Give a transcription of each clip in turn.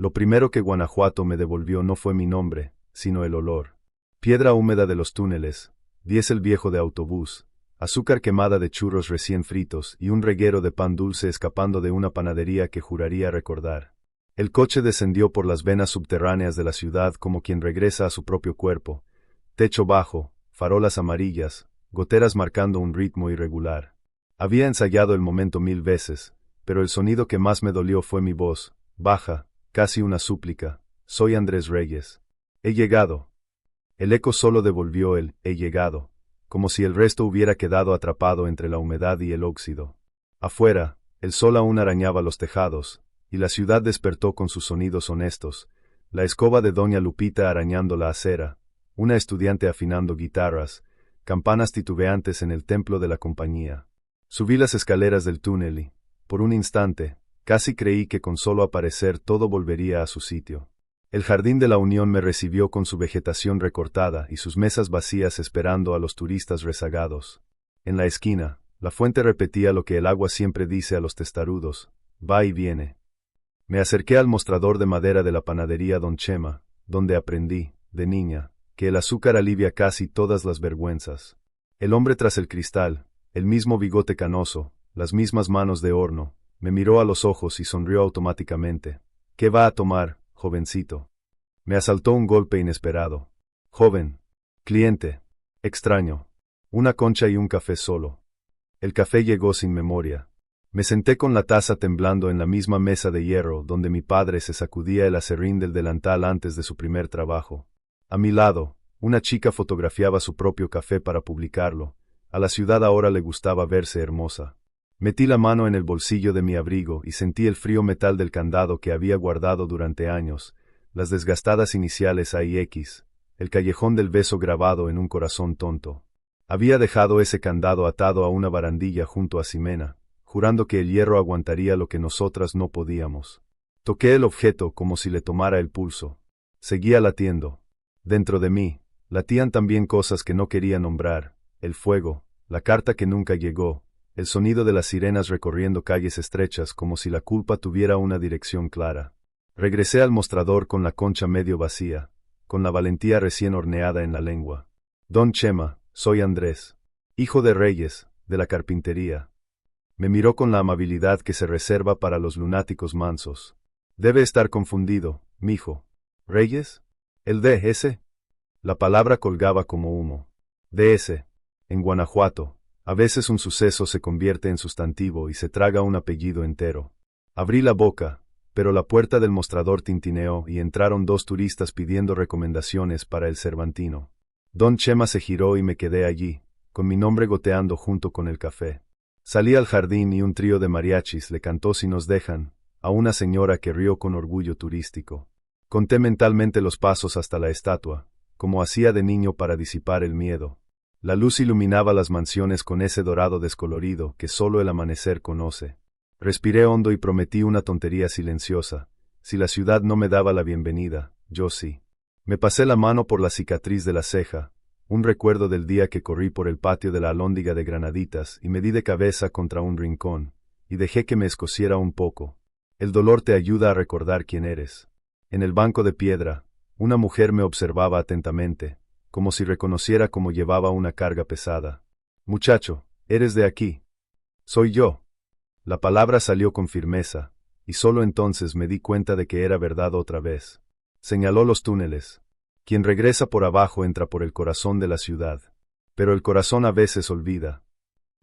Lo primero que Guanajuato me devolvió no fue mi nombre, sino el olor. Piedra húmeda de los túneles, diésel viejo de autobús, azúcar quemada de churros recién fritos y un reguero de pan dulce escapando de una panadería que juraría recordar. El coche descendió por las venas subterráneas de la ciudad como quien regresa a su propio cuerpo. Techo bajo, farolas amarillas, goteras marcando un ritmo irregular. Había ensayado el momento 1000 veces, pero el sonido que más me dolió fue mi voz, baja, casi una súplica. Soy Andrés Reyes. He llegado. El eco solo devolvió el «he llegado», como si el resto hubiera quedado atrapado entre la humedad y el óxido. Afuera, el sol aún arañaba los tejados, y la ciudad despertó con sus sonidos honestos, la escoba de doña Lupita arañando la acera, una estudiante afinando guitarras, campanas titubeantes en el templo de la compañía. Subí las escaleras del túnel y, por un instante, casi creí que con solo aparecer todo volvería a su sitio. El jardín de la Unión me recibió con su vegetación recortada y sus mesas vacías esperando a los turistas rezagados. En la esquina, la fuente repetía lo que el agua siempre dice a los testarudos: va y viene. Me acerqué al mostrador de madera de la panadería Don Chema, donde aprendí, de niña, que el azúcar alivia casi todas las vergüenzas. El hombre tras el cristal, el mismo bigote canoso, las mismas manos de horno, me miró a los ojos y sonrió automáticamente. ¿Qué va a tomar, jovencito? Me asaltó un golpe inesperado. Joven. Cliente. Extraño. Una concha y un café solo. El café llegó sin memoria. Me senté con la taza temblando en la misma mesa de hierro donde mi padre se sacudía el aserrín del delantal antes de su primer trabajo. A mi lado, una chica fotografiaba su propio café para publicarlo. A la ciudad ahora le gustaba verse hermosa. Metí la mano en el bolsillo de mi abrigo y sentí el frío metal del candado que había guardado durante años, las desgastadas iniciales A y X, el callejón del beso grabado en un corazón tonto. Había dejado ese candado atado a una barandilla junto a Ximena, jurando que el hierro aguantaría lo que nosotras no podíamos. Toqué el objeto como si le tomara el pulso. Seguía latiendo. Dentro de mí, latían también cosas que no quería nombrar: el fuego, la carta que nunca llegó, el sonido de las sirenas recorriendo calles estrechas como si la culpa tuviera una dirección clara. Regresé al mostrador con la concha medio vacía, con la valentía recién horneada en la lengua. Don Chema, soy Andrés, hijo de Reyes, de la carpintería. Me miró con la amabilidad que se reserva para los lunáticos mansos. Debe estar confundido, mijo. ¿Reyes? ¿El D.S.? La palabra colgaba como humo. D.S. En Guanajuato, a veces un suceso se convierte en sustantivo y se traga un apellido entero. Abrí la boca, pero la puerta del mostrador tintineó y entraron 2 turistas pidiendo recomendaciones para el Cervantino. Don Chema se giró y me quedé allí, con mi nombre goteando junto con el café. Salí al jardín y un trío de mariachis le cantó Si nos dejan, a una señora que rió con orgullo turístico. Conté mentalmente los pasos hasta la estatua, como hacía de niño para disipar el miedo. La luz iluminaba las mansiones con ese dorado descolorido que solo el amanecer conoce. Respiré hondo y prometí una tontería silenciosa: si la ciudad no me daba la bienvenida, yo sí. Me pasé la mano por la cicatriz de la ceja, un recuerdo del día que corrí por el patio de la Alhóndiga de Granaditas y me di de cabeza contra un rincón, y dejé que me escociera un poco. El dolor te ayuda a recordar quién eres. En el banco de piedra, una mujer me observaba atentamente, como si reconociera cómo llevaba una carga pesada. Muchacho, ¿eres de aquí? Soy yo. La palabra salió con firmeza, y solo entonces me di cuenta de que era verdad otra vez. Señaló los túneles. Quien regresa por abajo entra por el corazón de la ciudad. Pero el corazón a veces olvida.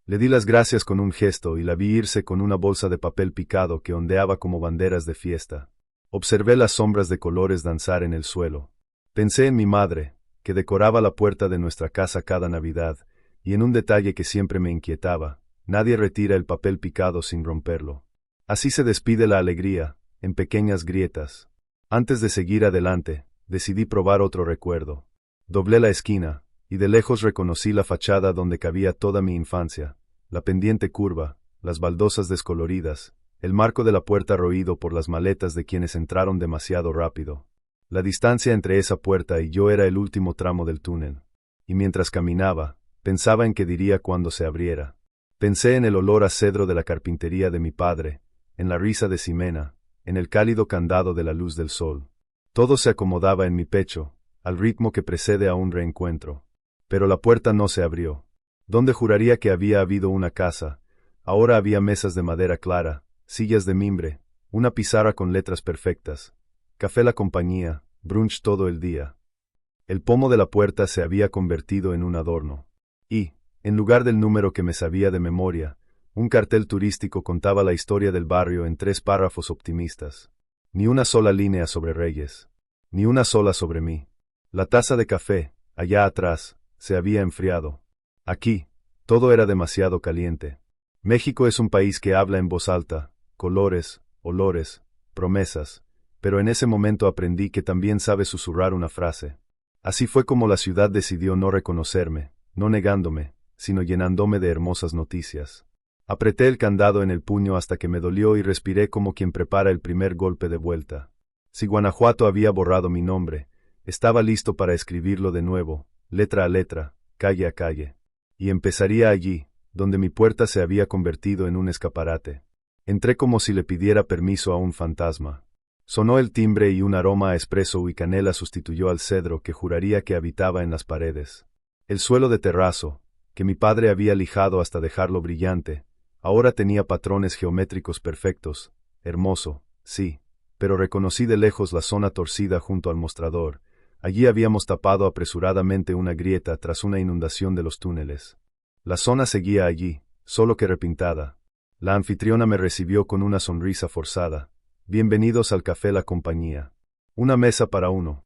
Le di las gracias con un gesto y la vi irse con una bolsa de papel picado que ondeaba como banderas de fiesta. Observé las sombras de colores danzar en el suelo. Pensé en mi madre, que decoraba la puerta de nuestra casa cada Navidad, y en un detalle que siempre me inquietaba: nadie retira el papel picado sin romperlo. Así se despide la alegría, en pequeñas grietas. Antes de seguir adelante, decidí probar otro recuerdo. Doblé la esquina, y de lejos reconocí la fachada donde cabía toda mi infancia, la pendiente curva, las baldosas descoloridas, el marco de la puerta roído por las maletas de quienes entraron demasiado rápido. La distancia entre esa puerta y yo era el último tramo del túnel, y mientras caminaba, pensaba en qué diría cuando se abriera. Pensé en el olor a cedro de la carpintería de mi padre, en la risa de Ximena, en el cálido candado de la luz del sol. Todo se acomodaba en mi pecho, al ritmo que precede a un reencuentro. Pero la puerta no se abrió. Donde juraría que había habido una casa, ahora había mesas de madera clara, sillas de mimbre, una pizarra con letras perfectas, café la compañía, brunch todo el día. El pomo de la puerta se había convertido en un adorno. Y, en lugar del número que me sabía de memoria, un cartel turístico contaba la historia del barrio en 3 párrafos optimistas. Ni una sola línea sobre Reyes. Ni una sola sobre mí. La taza de café, allá atrás, se había enfriado. Aquí, todo era demasiado caliente. México es un país que habla en voz alta, colores, olores, promesas, pero en ese momento aprendí que también sabe susurrar una frase. Así fue como la ciudad decidió no reconocerme, no negándome, sino llenándome de hermosas noticias. Apreté el candado en el puño hasta que me dolió y respiré como quien prepara el primer golpe de vuelta. Si Guanajuato había borrado mi nombre, estaba listo para escribirlo de nuevo, letra a letra, calle a calle. Y empezaría allí, donde mi puerta se había convertido en un escaparate. Entré como si le pidiera permiso a un fantasma. Sonó el timbre y un aroma a espresso y canela sustituyó al cedro que juraría que habitaba en las paredes. El suelo de terrazo, que mi padre había lijado hasta dejarlo brillante, ahora tenía patrones geométricos perfectos, hermoso, sí, pero reconocí de lejos la zona torcida junto al mostrador. Allí habíamos tapado apresuradamente una grieta tras una inundación de los túneles. La zona seguía allí, solo que repintada. La anfitriona me recibió con una sonrisa forzada. Bienvenidos al café La Compañía. Una mesa para uno.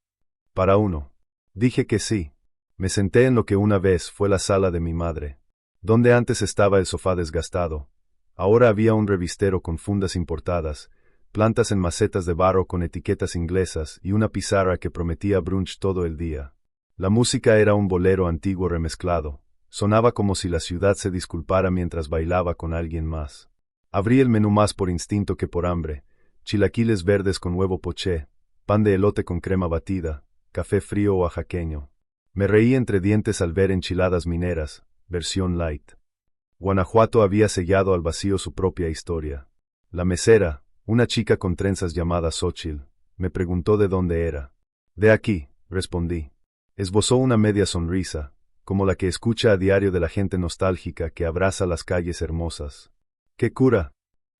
Para uno. Dije que sí. Me senté en lo que una vez fue la sala de mi madre. Donde antes estaba el sofá desgastado, ahora había un revistero con fundas importadas, plantas en macetas de barro con etiquetas inglesas y una pizarra que prometía brunch todo el día. La música era un bolero antiguo remezclado. Sonaba como si la ciudad se disculpara mientras bailaba con alguien más. Abrí el menú más por instinto que por hambre. Chilaquiles verdes con huevo poché, pan de elote con crema batida, café frío oaxaqueño. Me reí entre dientes al ver enchiladas mineras, versión light. Guanajuato había sellado al vacío su propia historia. La mesera, una chica con trenzas llamada Xóchitl, me preguntó de dónde era. De aquí, respondí. Esbozó una media sonrisa, como la que escucha a diario de la gente nostálgica que abraza las calles hermosas. ¡Qué cura!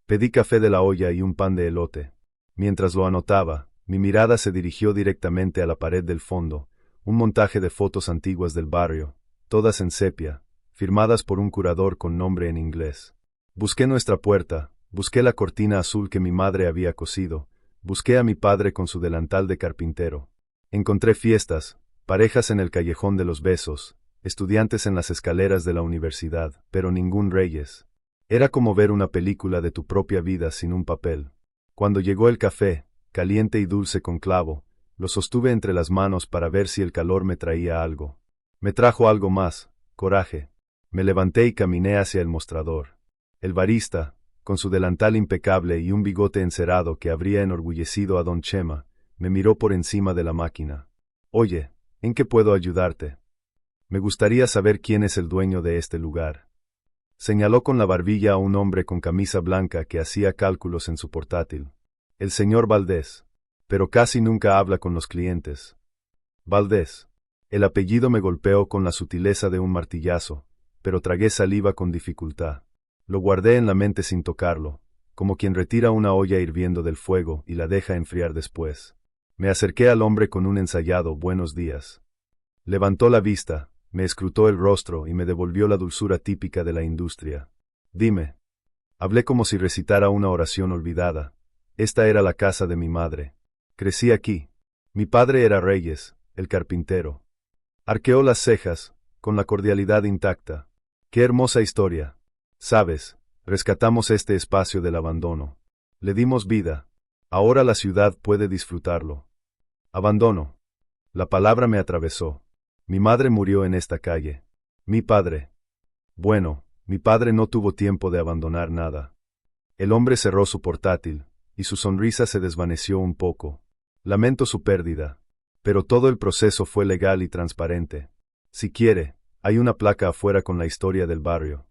Pedí café de la olla y un pan de elote. Mientras lo anotaba, mi mirada se dirigió directamente a la pared del fondo, un montaje de fotos antiguas del barrio, todas en sepia, firmadas por un curador con nombre en inglés. Busqué nuestra puerta, busqué la cortina azul que mi madre había cosido, busqué a mi padre con su delantal de carpintero. Encontré fiestas, parejas en el callejón de los besos, estudiantes en las escaleras de la universidad, pero ningún Reyes. Era como ver una película de tu propia vida sin un papel. Cuando llegó el café, caliente y dulce con clavo, lo sostuve entre las manos para ver si el calor me traía algo. Me trajo algo más, coraje. Me levanté y caminé hacia el mostrador. El barista, con su delantal impecable y un bigote encerado que habría enorgullecido a don Chema, me miró por encima de la máquina. Oye, ¿en qué puedo ayudarte? Me gustaría saber quién es el dueño de este lugar. Señaló con la barbilla a un hombre con camisa blanca que hacía cálculos en su portátil. El señor Valdés. Pero casi nunca habla con los clientes. Valdés. El apellido me golpeó con la sutileza de un martillazo, pero tragué saliva con dificultad. Lo guardé en la mente sin tocarlo, como quien retira una olla hirviendo del fuego y la deja enfriar después. Me acerqué al hombre con un ensayado buenos días. Levantó la vista, me escrutó el rostro y me devolvió la dulzura típica de la industria. Dime. Hablé como si recitara una oración olvidada. Esta era la casa de mi madre. Crecí aquí. Mi padre era Reyes, el carpintero. Arqueó las cejas, con la cordialidad intacta. ¡Qué hermosa historia! Sabes, rescatamos este espacio del abandono. Le dimos vida. Ahora la ciudad puede disfrutarlo. Abandono. La palabra me atravesó. Mi madre murió en esta calle. Mi padre. Bueno, mi padre no tuvo tiempo de abandonar nada. El hombre cerró su portátil, y su sonrisa se desvaneció un poco. Lamento su pérdida. Pero todo el proceso fue legal y transparente. Si quiere, hay una placa afuera con la historia del barrio.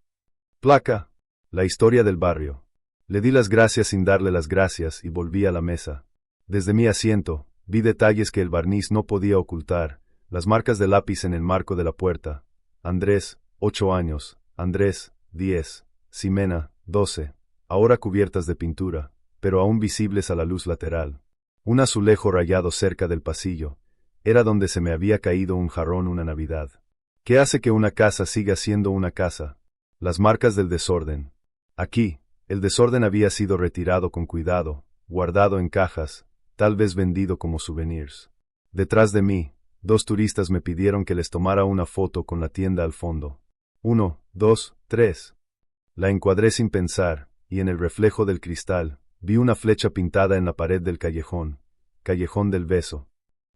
¿Placa? La historia del barrio. Le di las gracias sin darle las gracias y volví a la mesa. Desde mi asiento, vi detalles que el barniz no podía ocultar, las marcas de lápiz en el marco de la puerta. Andrés, 8 años, Andrés, 10, Ximena, 12, ahora cubiertas de pintura, pero aún visibles a la luz lateral. Un azulejo rayado cerca del pasillo, era donde se me había caído un jarrón una Navidad. ¿Qué hace que una casa siga siendo una casa? Las marcas del desorden. Aquí, el desorden había sido retirado con cuidado, guardado en cajas, tal vez vendido como souvenirs. Detrás de mí, 2 turistas me pidieron que les tomara una foto con la tienda al fondo. 1, 2, 3. La encuadré sin pensar, y en el reflejo del cristal, vi una flecha pintada en la pared del callejón, callejón del beso.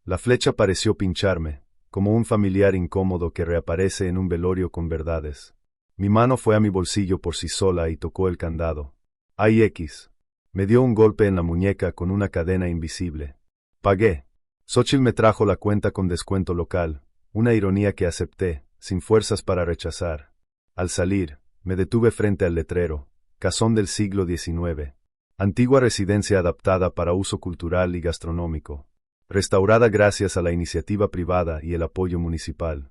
La flecha pareció pincharme, como un familiar incómodo que reaparece en un velorio con verdades. Mi mano fue a mi bolsillo por sí sola y tocó el candado. ¡Ay, X! Me dio un golpe en la muñeca con una cadena invisible. Pagué. Xochitl me trajo la cuenta con descuento local, una ironía que acepté, sin fuerzas para rechazar. Al salir, me detuve frente al letrero, casón del siglo XIX. Antigua residencia adaptada para uso cultural y gastronómico. Restaurada gracias a la iniciativa privada y el apoyo municipal.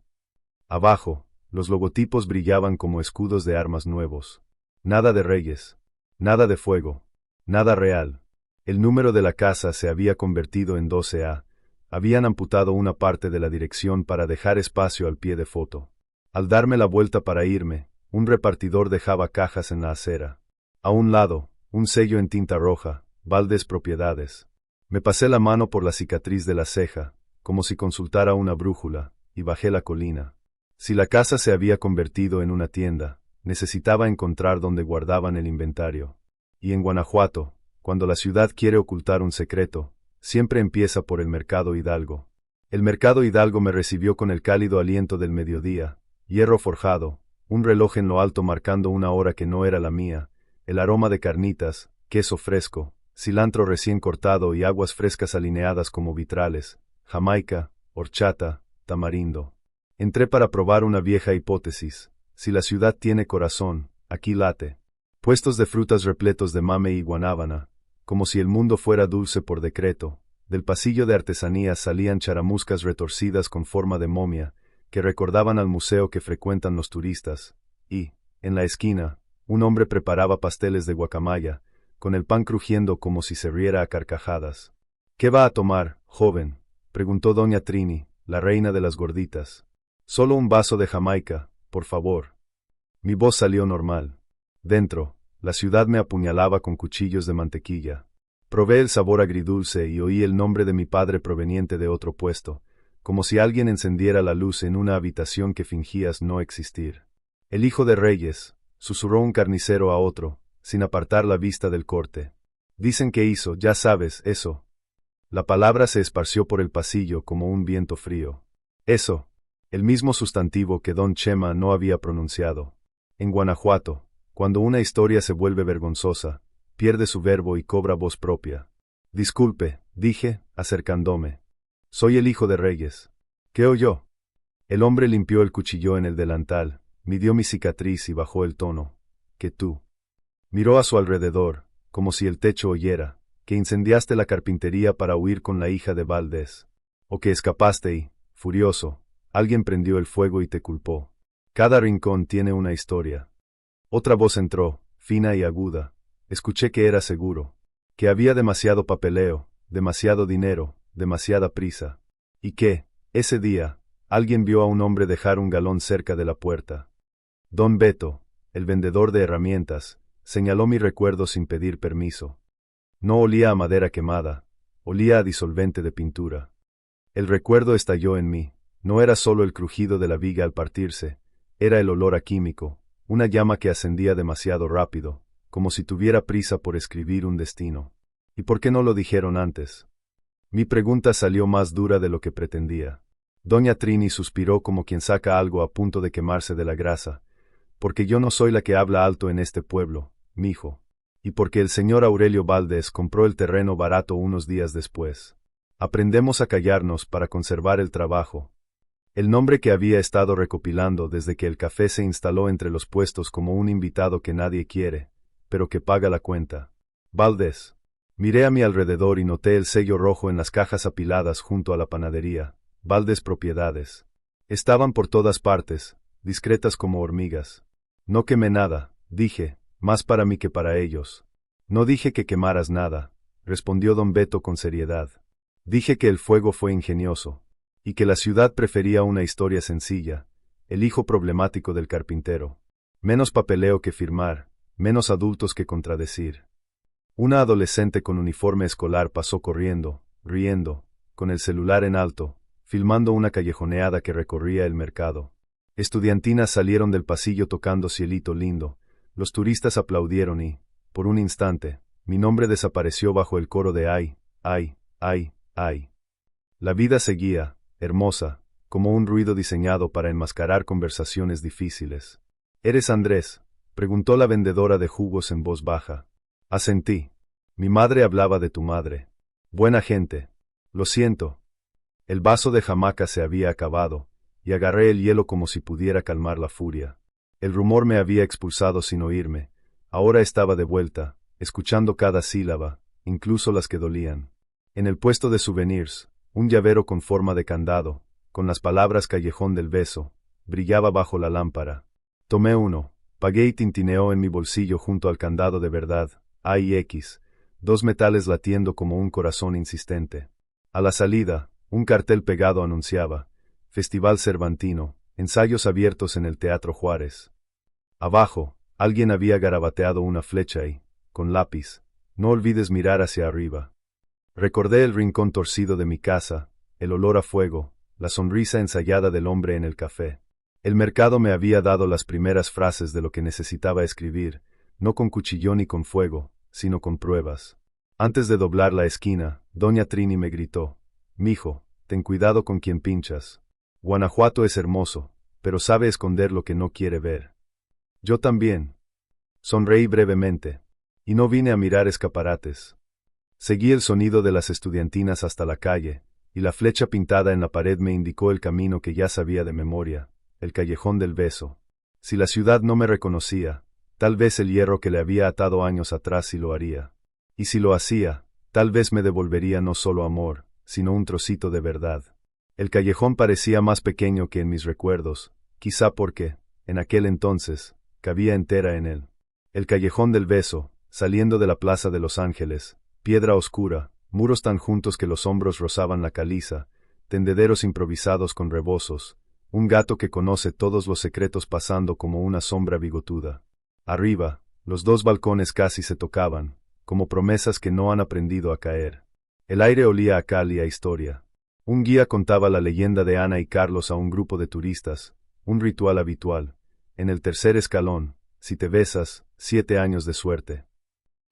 Abajo, los logotipos brillaban como escudos de armas nuevos. Nada de reyes. Nada de fuego. Nada real. El número de la casa se había convertido en 12A. Habían amputado una parte de la dirección para dejar espacio al pie de foto. Al darme la vuelta para irme, un repartidor dejaba cajas en la acera. A un lado, un sello en tinta roja, Valdés Propiedades. Me pasé la mano por la cicatriz de la ceja, como si consultara una brújula, y bajé la colina. Si la casa se había convertido en una tienda, necesitaba encontrar dónde guardaban el inventario. Y en Guanajuato, cuando la ciudad quiere ocultar un secreto, siempre empieza por el Mercado Hidalgo. El Mercado Hidalgo me recibió con el cálido aliento del mediodía, hierro forjado, un reloj en lo alto marcando una hora que no era la mía, el aroma de carnitas, queso fresco, cilantro recién cortado y aguas frescas alineadas como vitrales, jamaica, horchata, tamarindo. Entré para probar una vieja hipótesis: si la ciudad tiene corazón, aquí late. Puestos de frutas repletos de mame y guanábana, como si el mundo fuera dulce por decreto. Del pasillo de artesanías salían charamuscas retorcidas con forma de momia, que recordaban al museo que frecuentan los turistas, y, en la esquina, un hombre preparaba pasteles de guacamaya, con el pan crujiendo como si se riera a carcajadas. ¿Qué va a tomar, joven?, preguntó doña Trini, la reina de las gorditas. Solo un vaso de jamaica, por favor. Mi voz salió normal. Dentro, la ciudad me apuñalaba con cuchillos de mantequilla. Probé el sabor agridulce y oí el nombre de mi padre proveniente de otro puesto, como si alguien encendiera la luz en una habitación que fingías no existir. El hijo de Reyes, susurró un carnicero a otro, sin apartar la vista del corte. Dicen que hizo, ya sabes, eso. La palabra se esparció por el pasillo como un viento frío. Eso, el mismo sustantivo que don Chema no había pronunciado. En Guanajuato, cuando una historia se vuelve vergonzosa, pierde su verbo y cobra voz propia. Disculpe, dije, acercándome. Soy el hijo de Reyes. ¿Qué oyó? El hombre limpió el cuchillo en el delantal, midió mi cicatriz y bajó el tono. Que tú. Miró a su alrededor, como si el techo oyera, que incendiaste la carpintería para huir con la hija de Valdés. O que escapaste y, furioso, alguien prendió el fuego y te culpó. Cada rincón tiene una historia. Otra voz entró, fina y aguda. Escuché que era seguro, que había demasiado papeleo, demasiado dinero, demasiada prisa. Y que, ese día, alguien vio a un hombre dejar un galón cerca de la puerta. Don Beto, el vendedor de herramientas, señaló mi recuerdo sin pedir permiso. No olía a madera quemada, olía a disolvente de pintura. El recuerdo estalló en mí. No era solo el crujido de la viga al partirse, era el olor a químico, una llama que ascendía demasiado rápido, como si tuviera prisa por escribir un destino. ¿Y por qué no lo dijeron antes? Mi pregunta salió más dura de lo que pretendía. Doña Trini suspiró como quien saca algo a punto de quemarse de la grasa. Porque yo no soy la que habla alto en este pueblo, mijo. Y porque el señor Aurelio Valdés compró el terreno barato unos días después. Aprendemos a callarnos para conservar el trabajo. El nombre que había estado recopilando desde que el café se instaló entre los puestos como un invitado que nadie quiere, pero que paga la cuenta. Valdés. Miré a mi alrededor y noté el sello rojo en las cajas apiladas junto a la panadería. Valdés Propiedades. Estaban por todas partes, discretas como hormigas. No quemé nada, dije, más para mí que para ellos. No dije que quemaras nada, respondió don Beto con seriedad. Dije que el fuego fue ingenioso, y que la ciudad prefería una historia sencilla, el hijo problemático del carpintero. Menos papeleo que firmar, menos adultos que contradecir. Una adolescente con uniforme escolar pasó corriendo, riendo, con el celular en alto, filmando una callejoneada que recorría el mercado. Estudiantinas salieron del pasillo tocando Cielito Lindo, los turistas aplaudieron y, por un instante, mi nombre desapareció bajo el coro de ay, ay, ay, ay. La vida seguía, hermosa, como un ruido diseñado para enmascarar conversaciones difíciles. ¿Eres Andrés?, preguntó la vendedora de jugos en voz baja. Asentí. Mi madre hablaba de tu madre. Buena gente. Lo siento. El vaso de Jamaica se había acabado, y agarré el hielo como si pudiera calmar la furia. El rumor me había expulsado sin oírme. Ahora estaba de vuelta, escuchando cada sílaba, incluso las que dolían. En el puesto de souvenirs, un llavero con forma de candado, con las palabras Callejón del Beso, brillaba bajo la lámpara. Tomé uno, pagué y tintineó en mi bolsillo junto al candado de verdad, A y X, dos metales latiendo como un corazón insistente. A la salida, un cartel pegado anunciaba: Festival Cervantino, ensayos abiertos en el Teatro Juárez. Abajo, alguien había garabateado una flecha y, con lápiz, no olvides mirar hacia arriba. Recordé el rincón torcido de mi casa, el olor a fuego, la sonrisa ensayada del hombre en el café. El mercado me había dado las primeras frases de lo que necesitaba escribir, no con cuchillón ni con fuego, sino con pruebas. Antes de doblar la esquina, doña Trini me gritó: Mijo, ten cuidado con quien pinchas. Guanajuato es hermoso, pero sabe esconder lo que no quiere ver. Yo también. Sonreí brevemente. Y no vine a mirar escaparates. Seguí el sonido de las estudiantinas hasta la calle, y la flecha pintada en la pared me indicó el camino que ya sabía de memoria, el Callejón del Beso. Si la ciudad no me reconocía, tal vez el hierro que le había atado años atrás sí lo haría. Y si lo hacía, tal vez me devolvería no solo amor, sino un trocito de verdad. El callejón parecía más pequeño que en mis recuerdos, quizá porque, en aquel entonces, cabía entera en él. El Callejón del Beso, saliendo de la Plaza de Los Ángeles, piedra oscura, muros tan juntos que los hombros rozaban la caliza, tendederos improvisados con rebozos, un gato que conoce todos los secretos pasando como una sombra bigotuda. Arriba, los dos balcones casi se tocaban, como promesas que no han aprendido a caer. El aire olía a cal y a historia. Un guía contaba la leyenda de Ana y Carlos a un grupo de turistas, un ritual habitual. En el tercer escalón, si te besas, 7 años de suerte.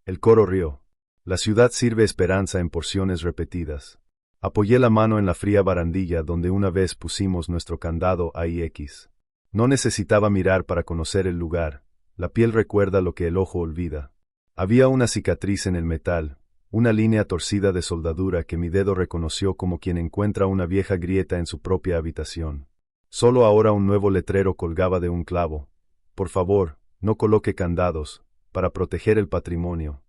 El coro rió. La ciudad sirve esperanza en porciones repetidas. Apoyé la mano en la fría barandilla donde una vez pusimos nuestro candado AIX. No necesitaba mirar para conocer el lugar. La piel recuerda lo que el ojo olvida. Había una cicatriz en el metal, una línea torcida de soldadura que mi dedo reconoció como quien encuentra una vieja grieta en su propia habitación. Solo ahora un nuevo letrero colgaba de un clavo. Por favor, no coloque candados, para proteger el patrimonio.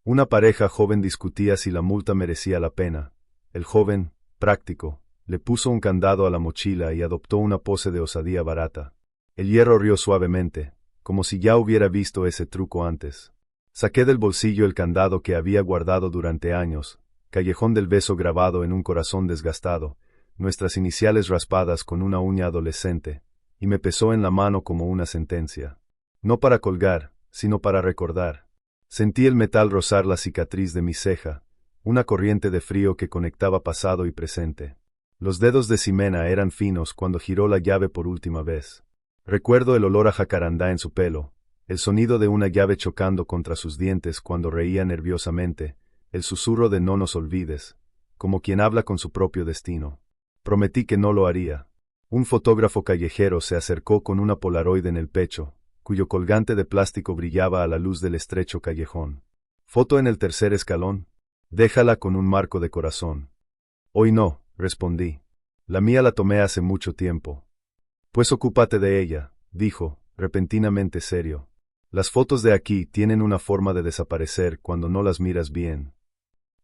Una pareja joven discutía si la multa merecía la pena. El joven, práctico, le puso un candado a la mochila y adoptó una pose de osadía barata. El hierro rió suavemente, como si ya hubiera visto ese truco antes. Saqué del bolsillo el candado que había guardado durante años, Callejón del Beso grabado en un corazón desgastado, nuestras iniciales raspadas con una uña adolescente, y me pesó en la mano como una sentencia. No para colgar, sino para recordar. Sentí el metal rozar la cicatriz de mi ceja, una corriente de frío que conectaba pasado y presente. Los dedos de Ximena eran finos cuando giró la llave por última vez. Recuerdo el olor a jacarandá en su pelo, el sonido de una llave chocando contra sus dientes cuando reía nerviosamente, el susurro de no nos olvides, como quien habla con su propio destino. Prometí que no lo haría. Un fotógrafo callejero se acercó con una Polaroid en el pecho, cuyo colgante de plástico brillaba a la luz del estrecho callejón. ¿Foto en el tercer escalón? Déjala con un marco de corazón. Hoy no, respondí. La mía la tomé hace mucho tiempo. Pues ocúpate de ella, dijo, repentinamente serio. Las fotos de aquí tienen una forma de desaparecer cuando no las miras bien.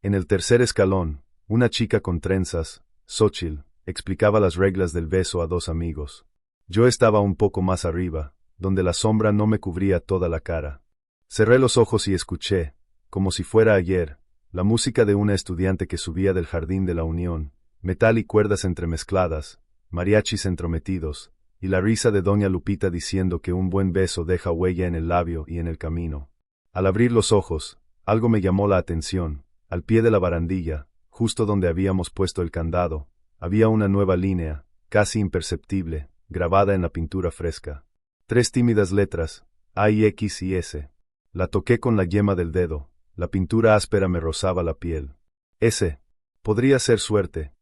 En el tercer escalón, una chica con trenzas, Xochitl, explicaba las reglas del beso a dos amigos. Yo estaba un poco más arriba, donde la sombra no me cubría toda la cara. Cerré los ojos y escuché, como si fuera ayer, la música de una estudiante que subía del Jardín de la Unión, metal y cuerdas entremezcladas, mariachis entrometidos, y la risa de doña Lupita diciendo que un buen beso deja huella en el labio y en el camino. Al abrir los ojos, algo me llamó la atención. Al pie de la barandilla, justo donde habíamos puesto el candado, había una nueva línea, casi imperceptible, grabada en la pintura fresca. 3 tímidas letras, A y X y S. La toqué con la yema del dedo, la pintura áspera me rozaba la piel. S. Podría ser suerte.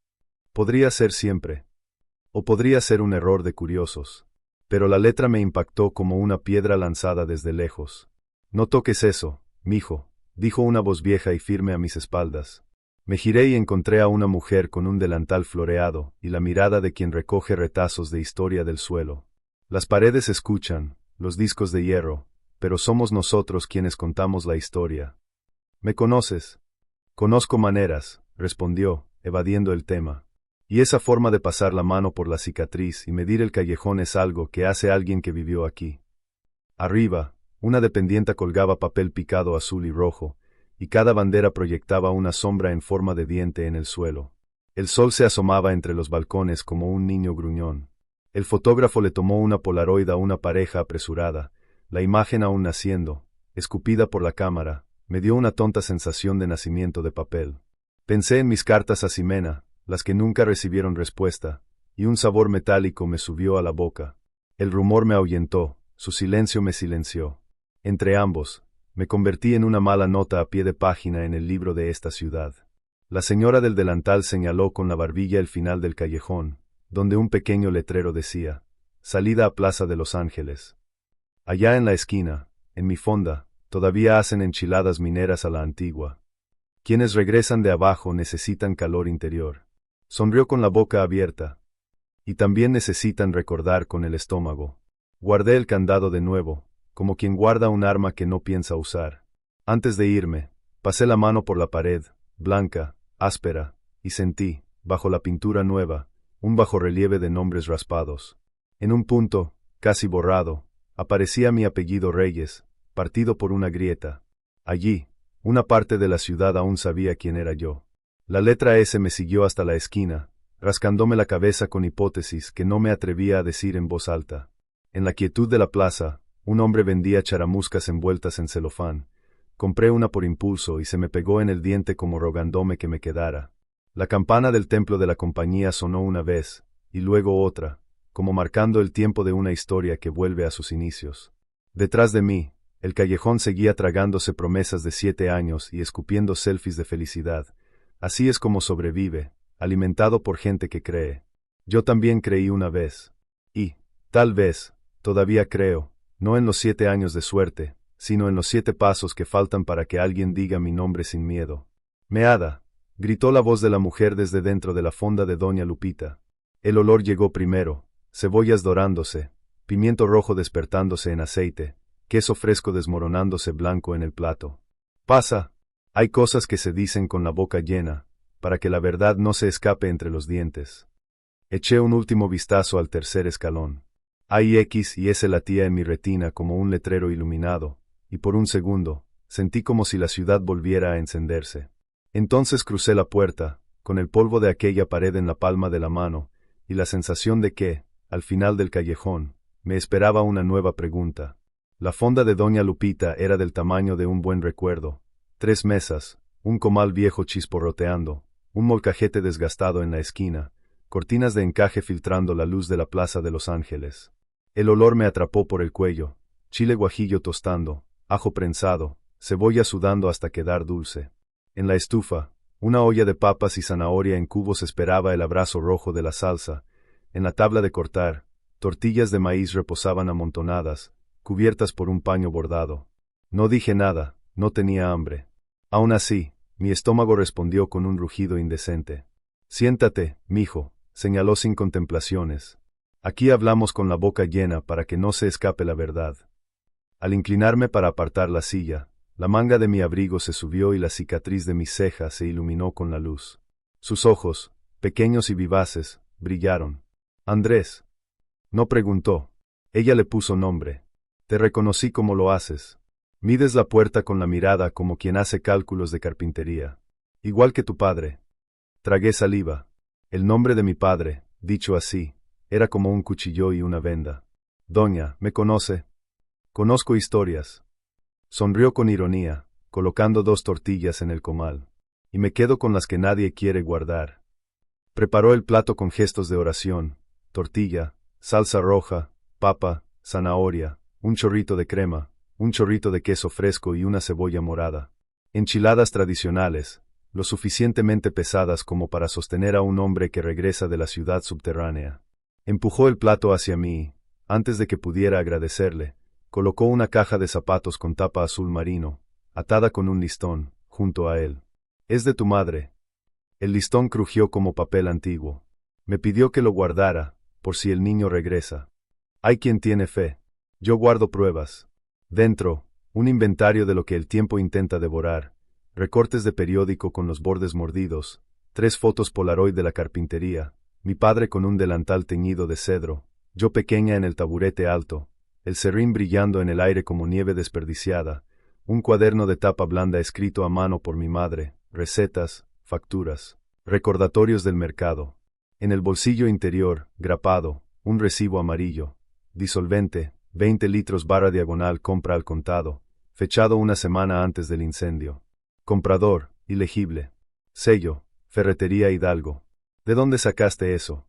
Podría ser siempre. O podría ser un error de curiosos. Pero la letra me impactó como una piedra lanzada desde lejos. No toques eso, mijo, dijo una voz vieja y firme a mis espaldas. Me giré y encontré a una mujer con un delantal floreado y la mirada de quien recoge retazos de historia del suelo. Las paredes escuchan, los discos de hierro, pero somos nosotros quienes contamos la historia. ¿Me conoces? Conozco maneras, respondió, evadiendo el tema. Y esa forma de pasar la mano por la cicatriz y medir el callejón es algo que hace alguien que vivió aquí. Arriba, una dependienta colgaba papel picado azul y rojo, y cada bandera proyectaba una sombra en forma de diente en el suelo. El sol se asomaba entre los balcones como un niño gruñón. El fotógrafo le tomó una polaroid a una pareja apresurada, la imagen aún naciendo, escupida por la cámara, me dio una tonta sensación de nacimiento de papel. Pensé en mis cartas a Ximena, las que nunca recibieron respuesta, y un sabor metálico me subió a la boca. El rumor me ahuyentó, su silencio me silenció. Entre ambos, me convertí en una mala nota a pie de página en el libro de esta ciudad. La señora del delantal señaló con la barbilla el final del callejón, donde un pequeño letrero decía, salida a Plaza de Los Ángeles. Allá en la esquina, en mi fonda, todavía hacen enchiladas mineras a la antigua. Quienes regresan de abajo necesitan calor interior. Sonrió con la boca abierta. Y también necesitan recordar con el estómago. Guardé el candado de nuevo, como quien guarda un arma que no piensa usar. Antes de irme, pasé la mano por la pared, blanca, áspera, y sentí, bajo la pintura nueva, un bajorrelieve de nombres raspados. En un punto, casi borrado, aparecía mi apellido Reyes, partido por una grieta. Allí, una parte de la ciudad aún sabía quién era yo. La letra S me siguió hasta la esquina, rascándome la cabeza con hipótesis que no me atrevía a decir en voz alta. En la quietud de la plaza, un hombre vendía charamuscas envueltas en celofán. Compré una por impulso y se me pegó en el diente como rogándome que me quedara. La campana del templo de la compañía sonó una vez, y luego otra, como marcando el tiempo de una historia que vuelve a sus inicios. Detrás de mí, el callejón seguía tragándose promesas de 7 años y escupiendo selfies de felicidad. Así es como sobrevive, alimentado por gente que cree. Yo también creí una vez. Y, tal vez, todavía creo, no en los 7 años de suerte, sino en los 7 pasos que faltan para que alguien diga mi nombre sin miedo. Meada, gritó la voz de la mujer desde dentro de la fonda de doña Lupita. El olor llegó primero, cebollas dorándose, pimiento rojo despertándose en aceite, queso fresco desmoronándose blanco en el plato. Pasa. Hay cosas que se dicen con la boca llena, para que la verdad no se escape entre los dientes. Eché un último vistazo al tercer escalón. Hay X y S latía en mi retina como un letrero iluminado, y por un segundo, sentí como si la ciudad volviera a encenderse. Entonces crucé la puerta, con el polvo de aquella pared en la palma de la mano, y la sensación de que, al final del callejón, me esperaba una nueva pregunta. La fonda de doña Lupita era del tamaño de un buen recuerdo. 3 mesas, un comal viejo chisporroteando, un molcajete desgastado en la esquina, cortinas de encaje filtrando la luz de la Plaza de Los Ángeles. El olor me atrapó por el cuello, chile guajillo tostando, ajo prensado, cebolla sudando hasta quedar dulce. En la estufa, una olla de papas y zanahoria en cubos esperaba el abrazo rojo de la salsa. En la tabla de cortar, tortillas de maíz reposaban amontonadas, cubiertas por un paño bordado. No dije nada, no tenía hambre. Aún así, mi estómago respondió con un rugido indecente. Siéntate, mijo, señaló sin contemplaciones. Aquí hablamos con la boca llena para que no se escape la verdad. Al inclinarme para apartar la silla, la manga de mi abrigo se subió y la cicatriz de mi ceja se iluminó con la luz. Sus ojos, pequeños y vivaces, brillaron. Andrés. No preguntó. Ella le puso nombre. Te reconocí como lo haces. Mides la puerta con la mirada como quien hace cálculos de carpintería. Igual que tu padre. Tragué saliva. El nombre de mi padre, dicho así, era como un cuchillo y una venda. Doña, ¿me conoce? Conozco historias. Sonrió con ironía, colocando 2 tortillas en el comal. Y me quedo con las que nadie quiere guardar. Preparó el plato con gestos de oración: tortilla, salsa roja, papa, zanahoria, un chorrito de crema, un chorrito de queso fresco y una cebolla morada. Enchiladas tradicionales, lo suficientemente pesadas como para sostener a un hombre que regresa de la ciudad subterránea. Empujó el plato hacia mí. Antes de que pudiera agradecerle, colocó una caja de zapatos con tapa azul marino, atada con un listón, junto a él. «Es de tu madre». El listón crujió como papel antiguo. Me pidió que lo guardara, por si el niño regresa. Hay quien tiene fe. Yo guardo pruebas. Dentro, un inventario de lo que el tiempo intenta devorar, recortes de periódico con los bordes mordidos, 3 fotos Polaroid de la carpintería, mi padre con un delantal teñido de cedro, yo pequeña en el taburete alto, el serrín brillando en el aire como nieve desperdiciada, un cuaderno de tapa blanda escrito a mano por mi madre, recetas, facturas, recordatorios del mercado. En el bolsillo interior, grapado, un recibo amarillo, disolvente, 20 litros barra diagonal compra al contado, fechado una semana antes del incendio. Comprador, ilegible. Sello, Ferretería Hidalgo. ¿De dónde sacaste eso?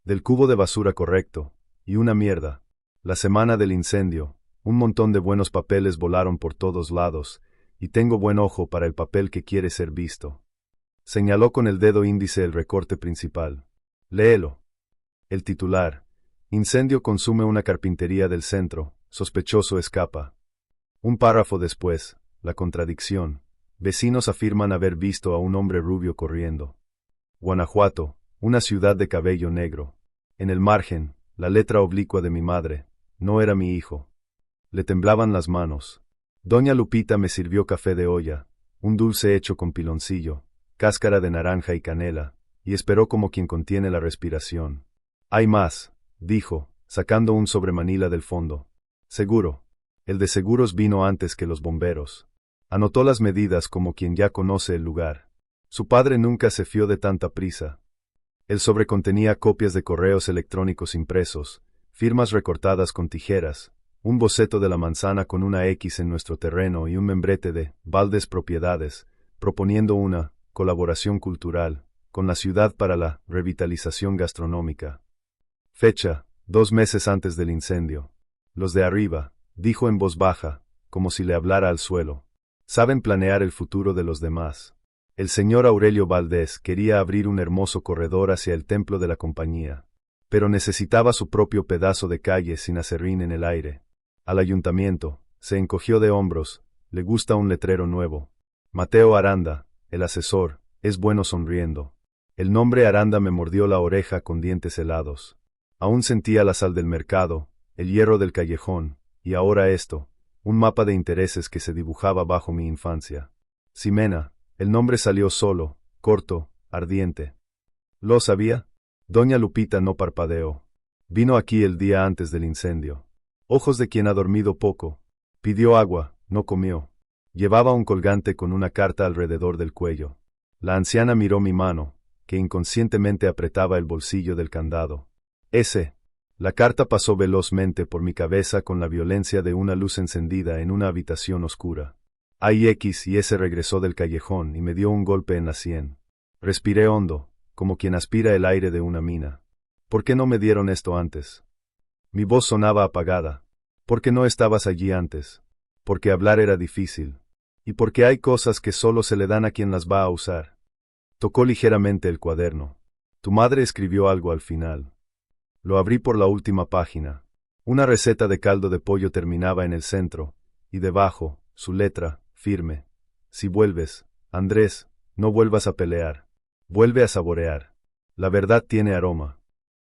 Del cubo de basura correcto, y una mierda. La semana del incendio, un montón de buenos papeles volaron por todos lados, y tengo buen ojo para el papel que quiere ser visto. Señaló con el dedo índice el recorte principal. Léelo. El titular: Incendio consume una carpintería del centro, sospechoso escapa. Un párrafo después, la contradicción. Vecinos afirman haber visto a un hombre rubio corriendo. Guanajuato, una ciudad de cabello negro. En el margen, la letra oblicua de mi madre. No era mi hijo. Le temblaban las manos. Doña Lupita me sirvió café de olla, un dulce hecho con piloncillo, cáscara de naranja y canela, y esperó como quien contiene la respiración. Hay más, dijo, sacando un sobremanila del fondo. Seguro. El de seguros vino antes que los bomberos. Anotó las medidas como quien ya conoce el lugar. Su padre nunca se fió de tanta prisa. El sobre contenía copias de correos electrónicos impresos, firmas recortadas con tijeras, un boceto de la manzana con una X en nuestro terreno y un membrete de Valdes Propiedades, proponiendo una colaboración cultural con la ciudad para la revitalización gastronómica. Fecha: 2 meses antes del incendio. Los de arriba, dijo en voz baja, como si le hablara al suelo, saben planear el futuro de los demás. El señor Aurelio Valdés quería abrir un hermoso corredor hacia el templo de la compañía, pero necesitaba su propio pedazo de calle sin aserrín en el aire. Al ayuntamiento, se encogió de hombros, le gusta un letrero nuevo. Mateo Aranda, el asesor, es bueno sonriendo. El nombre Aranda me mordió la oreja con dientes helados. Aún sentía la sal del mercado, el hierro del callejón, y ahora esto, un mapa de intereses que se dibujaba bajo mi infancia. Ximena, el nombre salió solo, corto, ardiente. ¿Lo sabía? Doña Lupita no parpadeó. Vino aquí el día antes del incendio. Ojos de quien ha dormido poco. Pidió agua, no comió. Llevaba un colgante con una carta alrededor del cuello. La anciana miró mi mano, que inconscientemente apretaba el bolsillo del candado. La carta pasó velozmente por mi cabeza con la violencia de una luz encendida en una habitación oscura. X y S regresó del callejón y me dio un golpe en la sien. Respiré hondo, como quien aspira el aire de una mina. ¿Por qué no me dieron esto antes? Mi voz sonaba apagada. ¿Por qué no estabas allí antes? Porque hablar era difícil. Y porque hay cosas que solo se le dan a quien las va a usar. Tocó ligeramente el cuaderno. Tu madre escribió algo al final. Lo abrí por la última página. Una receta de caldo de pollo terminaba en el centro, y debajo, su letra, firme. Si vuelves, Andrés, no vuelvas a pelear. Vuelve a saborear. La verdad tiene aroma.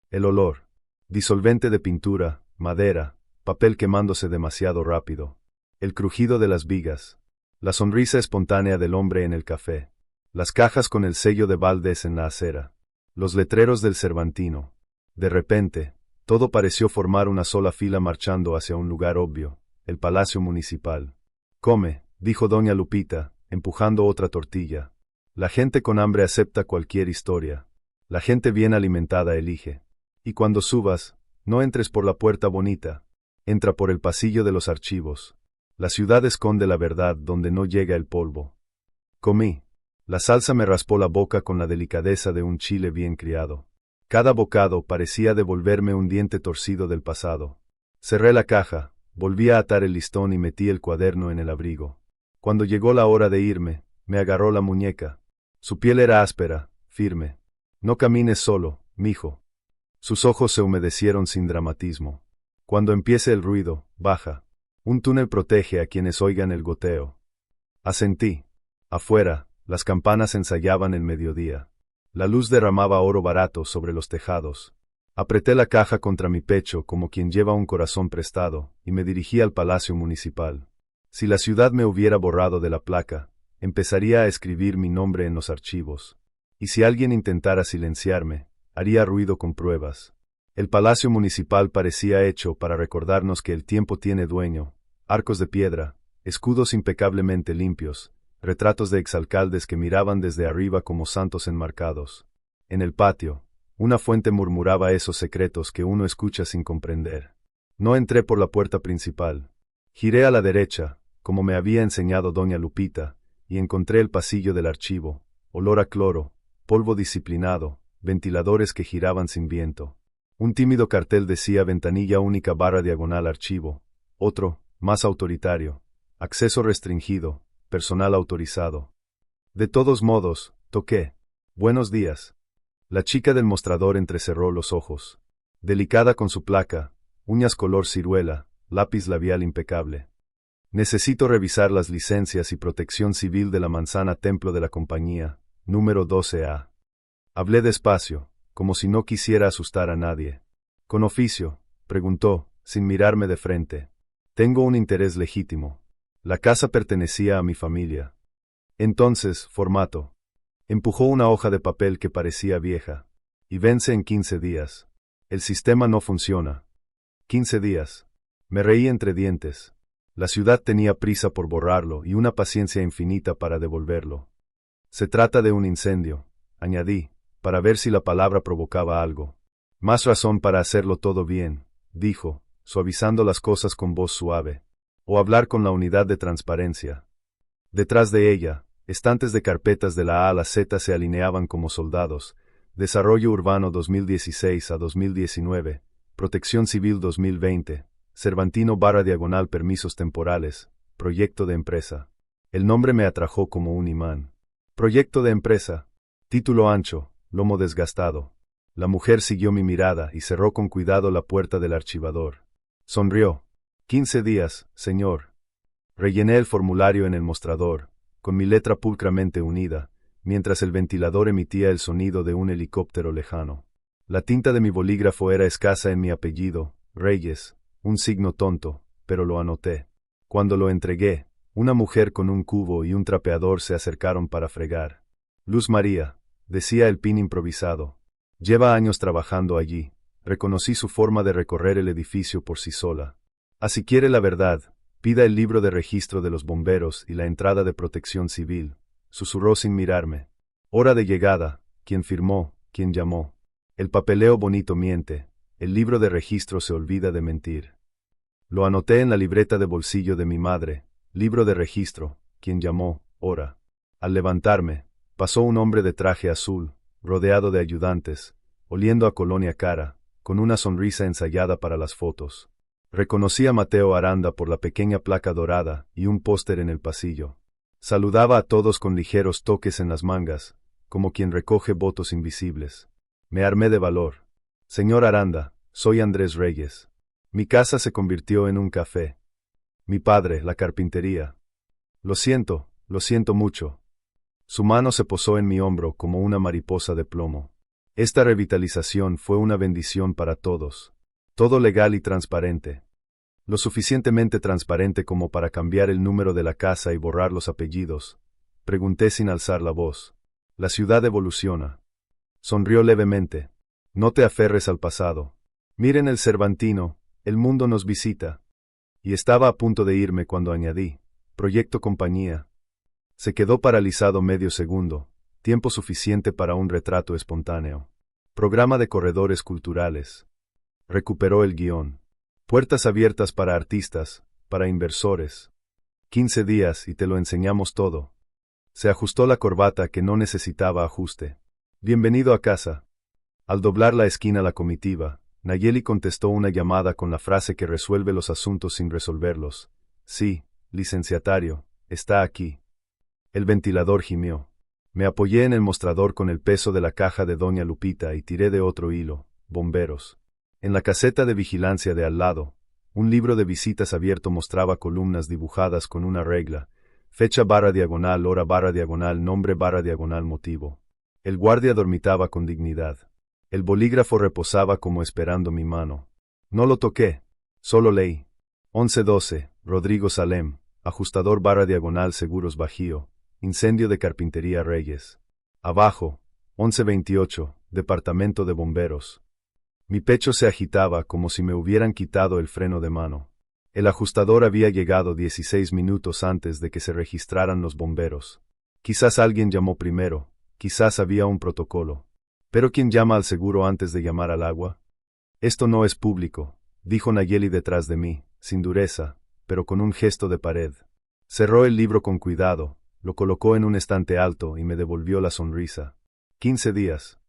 El olor. Disolvente de pintura, madera, papel quemándose demasiado rápido. El crujido de las vigas. La sonrisa espontánea del hombre en el café. Las cajas con el sello de Valdés en la acera. Los letreros del Cervantino. De repente, todo pareció formar una sola fila marchando hacia un lugar obvio, el Palacio Municipal. Come, dijo doña Lupita, empujando otra tortilla. La gente con hambre acepta cualquier historia. La gente bien alimentada elige. Y cuando subas, no entres por la puerta bonita. Entra por el pasillo de los archivos. La ciudad esconde la verdad donde no llega el polvo. Comí. La salsa me raspó la boca con la delicadeza de un chile bien criado. Cada bocado parecía devolverme un diente torcido del pasado. Cerré la caja, volví a atar el listón y metí el cuaderno en el abrigo. Cuando llegó la hora de irme, me agarró la muñeca. Su piel era áspera, firme. No camines solo, mijo. Sus ojos se humedecieron sin dramatismo. Cuando empiece el ruido, baja. Un túnel protege a quienes oigan el goteo. Asentí. Afuera, las campanas ensayaban el mediodía. La luz derramaba oro barato sobre los tejados. Apreté la caja contra mi pecho como quien lleva un corazón prestado, y me dirigí al Palacio Municipal. Si la ciudad me hubiera borrado de la placa, empezaría a escribir mi nombre en los archivos. Y si alguien intentara silenciarme, haría ruido con pruebas. El Palacio Municipal parecía hecho para recordarnos que el tiempo tiene dueño. Arcos de piedra, escudos impecablemente limpios, retratos de exalcaldes que miraban desde arriba como santos enmarcados. En el patio, una fuente murmuraba esos secretos que uno escucha sin comprender. No entré por la puerta principal. Giré a la derecha, como me había enseñado doña Lupita, y encontré el pasillo del archivo, olor a cloro, polvo disciplinado, ventiladores que giraban sin viento. Un tímido cartel decía ventanilla única /diagonal archivo, otro, más autoritario, acceso restringido, personal autorizado. De todos modos, toqué. Buenos días. La chica del mostrador entrecerró los ojos. Delicada con su placa, uñas color ciruela, lápiz labial impecable. Necesito revisar las licencias y protección civil de la manzana Templo de la Compañía, número 12A. Hablé despacio, como si no quisiera asustar a nadie. ¿Con oficio?, preguntó, sin mirarme de frente. Tengo un interés legítimo. La casa pertenecía a mi familia. Entonces, formato. Empujó una hoja de papel que parecía vieja. Y vence en 15 días. El sistema no funciona. 15 días. Me reí entre dientes. La ciudad tenía prisa por borrarlo y una paciencia infinita para devolverlo. Se trata de un incendio, añadí, para ver si la palabra provocaba algo. Más razón para hacerlo todo bien, dijo, suavizando las cosas con voz suave. O hablar con la unidad de transparencia. Detrás de ella, estantes de carpetas de la A a la Z se alineaban como soldados. Desarrollo Urbano 2016 a 2019, Protección Civil 2020, Cervantino /diagonal permisos temporales, proyecto de empresa. El nombre me atrajo como un imán. Proyecto de empresa. Título ancho, lomo desgastado. La mujer siguió mi mirada y cerró con cuidado la puerta del archivador. Sonrió. 15 días, señor. Rellené el formulario en el mostrador, con mi letra pulcramente unida, mientras el ventilador emitía el sonido de un helicóptero lejano. La tinta de mi bolígrafo era escasa en mi apellido, Reyes, un signo tonto, pero lo anoté. Cuando lo entregué, una mujer con un cubo y un trapeador se acercaron para fregar. Luz María, decía el PIN improvisado. Lleva años trabajando allí. Reconocí su forma de recorrer el edificio por sí sola. Si quiere la verdad, pida el libro de registro de los bomberos y la entrada de protección civil, susurró sin mirarme. Hora de llegada, quien firmó, quien llamó. El papeleo bonito miente, el libro de registro se olvida de mentir. Lo anoté en la libreta de bolsillo de mi madre, libro de registro, quien llamó, hora. Al levantarme, pasó un hombre de traje azul, rodeado de ayudantes, oliendo a colonia cara, con una sonrisa ensayada para las fotos. Reconocí a Mateo Aranda por la pequeña placa dorada y un póster en el pasillo. Saludaba a todos con ligeros toques en las mangas, como quien recoge votos invisibles. Me armé de valor. Señor Aranda, soy Andrés Reyes. Mi casa se convirtió en un café. Mi padre, la carpintería. Lo siento mucho. Su mano se posó en mi hombro como una mariposa de plomo. Esta revitalización fue una bendición para todos. Todo legal y transparente. Lo suficientemente transparente como para cambiar el número de la casa y borrar los apellidos. Pregunté sin alzar la voz. La ciudad evoluciona. Sonrió levemente. No te aferres al pasado. Miren el Cervantino, el mundo nos visita. Y estaba a punto de irme cuando añadí, proyecto compañía. Se quedó paralizado medio segundo, tiempo suficiente para un retrato espontáneo. Programa de corredores culturales. Recuperó el guión. Puertas abiertas para artistas, para inversores. 15 días y te lo enseñamos todo. Se ajustó la corbata que no necesitaba ajuste. Bienvenido a casa. Al doblar la esquina la comitiva, Nayeli contestó una llamada con la frase que resuelve los asuntos sin resolverlos. Sí, licenciatario, está aquí. El ventilador gimió. Me apoyé en el mostrador con el peso de la caja de doña Lupita y tiré de otro hilo. Bomberos. En la caseta de vigilancia de al lado, un libro de visitas abierto mostraba columnas dibujadas con una regla. Fecha /diagonal, hora /diagonal, nombre /diagonal, motivo. El guardia dormitaba con dignidad. El bolígrafo reposaba como esperando mi mano. No lo toqué. Solo leí. 1112, Rodrigo Salem, ajustador /diagonal, seguros Bajío. Incendio de Carpintería Reyes. Abajo, 1128, Departamento de Bomberos. Mi pecho se agitaba como si me hubieran quitado el freno de mano. El ajustador había llegado 16 minutos antes de que se registraran los bomberos. Quizás alguien llamó primero, quizás había un protocolo. ¿Pero quién llama al seguro antes de llamar al agua? Esto no es público, dijo Nayeli detrás de mí, sin dureza, pero con un gesto de pared. Cerró el libro con cuidado, lo colocó en un estante alto y me devolvió la sonrisa. 15 días.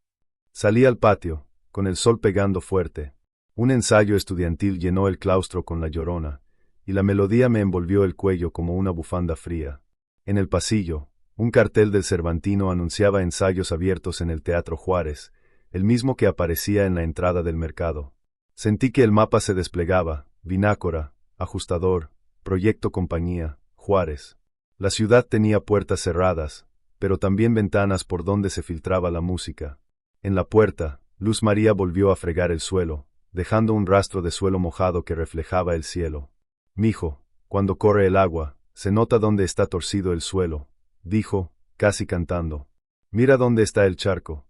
Salí al patio, con el sol pegando fuerte. Un ensayo estudiantil llenó el claustro con La Llorona, y la melodía me envolvió el cuello como una bufanda fría. En el pasillo, un cartel del Cervantino anunciaba ensayos abiertos en el Teatro Juárez, el mismo que aparecía en la entrada del mercado. Sentí que el mapa se desplegaba, binácora, ajustador, proyecto compañía, Juárez. La ciudad tenía puertas cerradas, pero también ventanas por donde se filtraba la música. En la puerta, Luz María volvió a fregar el suelo, dejando un rastro de suelo mojado que reflejaba el cielo. Mijo, cuando corre el agua, se nota dónde está torcido el suelo, dijo, casi cantando. Mira dónde está el charco.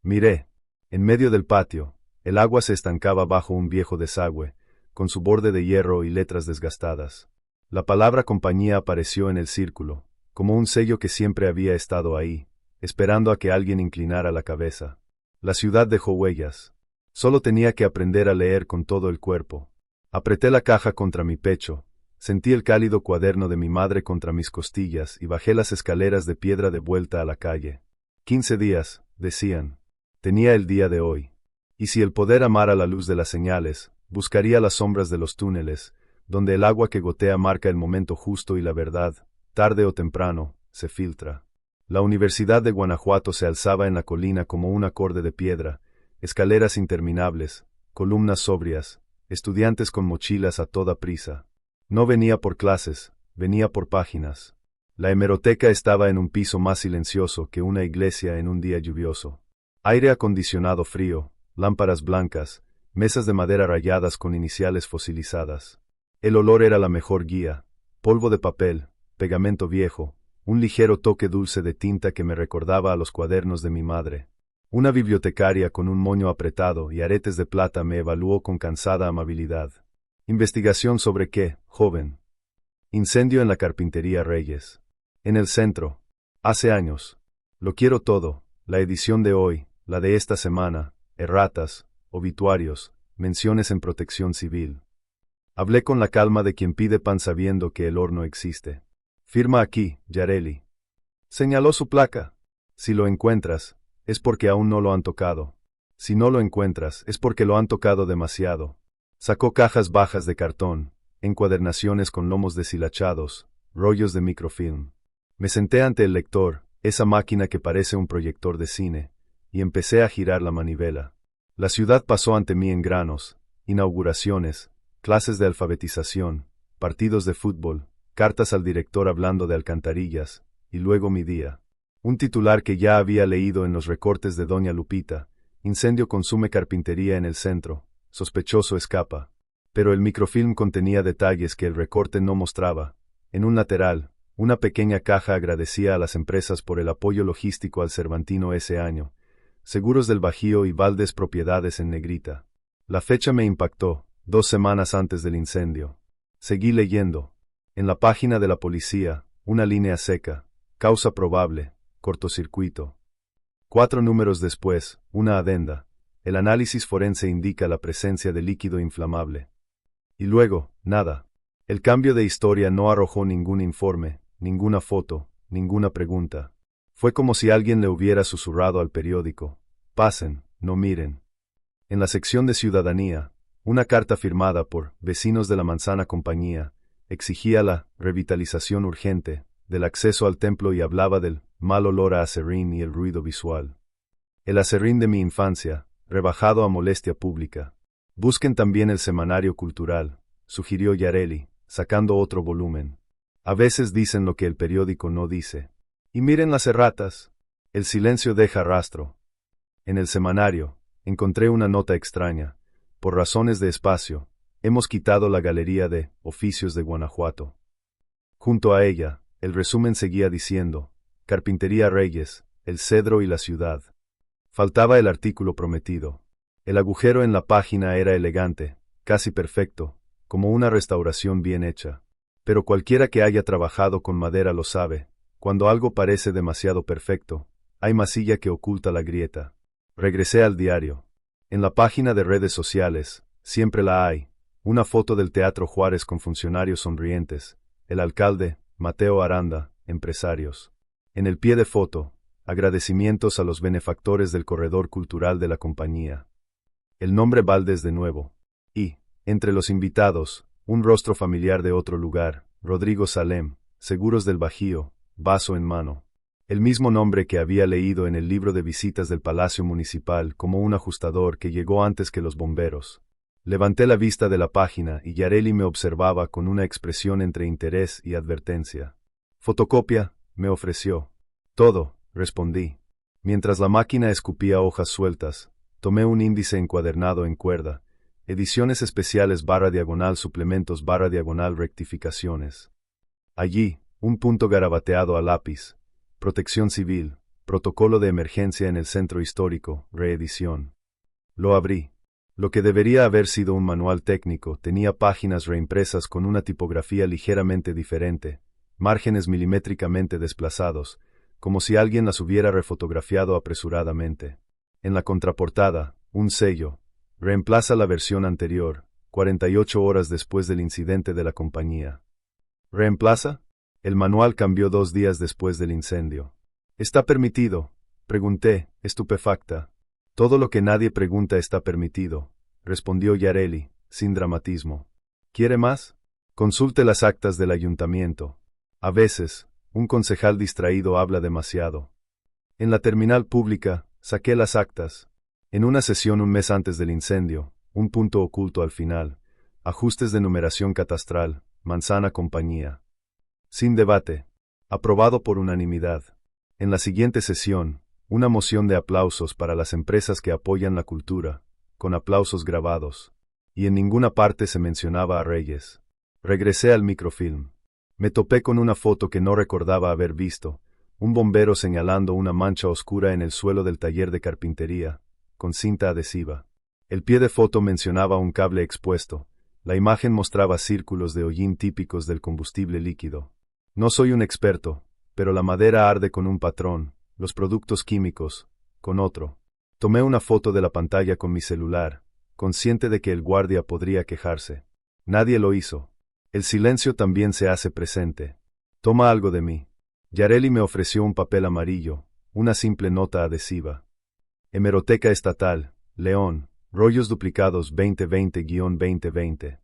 Miré. En medio del patio, el agua se estancaba bajo un viejo desagüe, con su borde de hierro y letras desgastadas. La palabra compañía apareció en el círculo, como un sello que siempre había estado ahí, esperando a que alguien inclinara la cabeza. La ciudad dejó huellas. Solo tenía que aprender a leer con todo el cuerpo. Apreté la caja contra mi pecho, sentí el cálido cuaderno de mi madre contra mis costillas y bajé las escaleras de piedra de vuelta a la calle. 15 días, decían. Tenía el día de hoy. Y si el poder amara la luz de las señales, buscaría las sombras de los túneles, donde el agua que gotea marca el momento justo y la verdad, tarde o temprano, se filtra. La Universidad de Guanajuato se alzaba en la colina como un acorde de piedra, escaleras interminables, columnas sobrias, estudiantes con mochilas a toda prisa. No venía por clases, venía por páginas. La hemeroteca estaba en un piso más silencioso que una iglesia en un día lluvioso. Aire acondicionado frío, lámparas blancas, mesas de madera rayadas con iniciales fosilizadas. El olor era la mejor guía, polvo de papel, pegamento viejo, un ligero toque dulce de tinta que me recordaba a los cuadernos de mi madre. Una bibliotecaria con un moño apretado y aretes de plata me evaluó con cansada amabilidad. ¿Investigación sobre qué, joven? Incendio en la Carpintería Reyes. En el centro. Hace años. Lo quiero todo, la edición de hoy, la de esta semana, erratas, obituarios, menciones en Protección Civil. Hablé con la calma de quien pide pan sabiendo que el horno existe. Firma aquí, Yareli. Señaló su placa. Si lo encuentras, es porque aún no lo han tocado. Si no lo encuentras, es porque lo han tocado demasiado. Sacó cajas bajas de cartón, encuadernaciones con lomos deshilachados, rollos de microfilm. Me senté ante el lector, esa máquina que parece un proyector de cine, y empecé a girar la manivela. La ciudad pasó ante mí en granos, inauguraciones, clases de alfabetización, partidos de fútbol, cartas al director hablando de alcantarillas, y luego mi día. Un titular que ya había leído en los recortes de doña Lupita: incendio consume carpintería en el centro, sospechoso escapa. Pero el microfilm contenía detalles que el recorte no mostraba. En un lateral, una pequeña caja agradecía a las empresas por el apoyo logístico al Cervantino ese año. Seguros del Bajío y Valdés propiedades en negrita. La fecha me impactó, 2 semanas antes del incendio. Seguí leyendo. En la página de la policía, una línea seca. Causa probable, cortocircuito. 4 números después, una adenda. El análisis forense indica la presencia de líquido inflamable. Y luego, nada. El cambio de historia no arrojó ningún informe, ninguna foto, ninguna pregunta. Fue como si alguien le hubiera susurrado al periódico: pasen, no miren. En la sección de ciudadanía, una carta firmada por vecinos de la Manzana Compañía exigía la revitalización urgente del acceso al templo y hablaba del mal olor a aserrín y el ruido visual. El aserrín de mi infancia, rebajado a molestia pública. Busquen también el semanario cultural, sugirió Yareli, sacando otro volumen. A veces dicen lo que el periódico no dice. Y miren las erratas. El silencio deja rastro. En el semanario, encontré una nota extraña. Por razones de espacio, hemos quitado la galería de oficios de Guanajuato. Junto a ella, el resumen seguía diciendo: Carpintería Reyes, el cedro y la ciudad. Faltaba el artículo prometido. El agujero en la página era elegante, casi perfecto, como una restauración bien hecha. Pero cualquiera que haya trabajado con madera lo sabe: cuando algo parece demasiado perfecto, hay masilla que oculta la grieta. Regresé al diario. En la página de redes sociales, siempre la hay, una foto del Teatro Juárez con funcionarios sonrientes, el alcalde, Mateo Aranda, empresarios. En el pie de foto, agradecimientos a los benefactores del corredor cultural de la compañía. El nombre Valdés de nuevo. Y, entre los invitados, un rostro familiar de otro lugar, Rodrigo Salem, Seguros del Bajío, vaso en mano. El mismo nombre que había leído en el libro de visitas del Palacio Municipal como un ajustador que llegó antes que los bomberos. Levanté la vista de la página y Yareli me observaba con una expresión entre interés y advertencia. «Fotocopia», me ofreció. «Todo», respondí. Mientras la máquina escupía hojas sueltas, tomé un índice encuadernado en cuerda. Ediciones especiales /diagonal suplementos /diagonal rectificaciones. Allí, un punto garabateado a lápiz. Protección Civil, Protocolo de Emergencia en el Centro Histórico, reedición. Lo abrí. Lo que debería haber sido un manual técnico tenía páginas reimpresas con una tipografía ligeramente diferente, márgenes milimétricamente desplazados, como si alguien las hubiera refotografiado apresuradamente. En la contraportada, un sello. Reemplaza la versión anterior, 48 horas después del incidente de la compañía. ¿Reemplaza? El manual cambió 2 días después del incendio. ¿Está permitido?, pregunté, estupefacta. Todo lo que nadie pregunta está permitido, respondió Yareli, sin dramatismo. ¿Quiere más? Consulte las actas del ayuntamiento. A veces, un concejal distraído habla demasiado. En la terminal pública, saqué las actas. En una sesión un mes antes del incendio, un punto oculto al final. Ajustes de numeración catastral, Manzana Compañía. Sin debate. Aprobado por unanimidad. En la siguiente sesión, una moción de aplausos para las empresas que apoyan la cultura, con aplausos grabados. Y en ninguna parte se mencionaba a Reyes. Regresé al microfilm. Me topé con una foto que no recordaba haber visto, un bombero señalando una mancha oscura en el suelo del taller de carpintería, con cinta adhesiva. El pie de foto mencionaba un cable expuesto. La imagen mostraba círculos de hollín típicos del combustible líquido. No soy un experto, pero la madera arde con un patrón, los productos químicos, con otro. Tomé una foto de la pantalla con mi celular, consciente de que el guardia podría quejarse. Nadie lo hizo. El silencio también se hace presente. Toma algo de mí. Yareli me ofreció un papel amarillo, una simple nota adhesiva. Hemeroteca Estatal, León, rollos duplicados 2020-2020.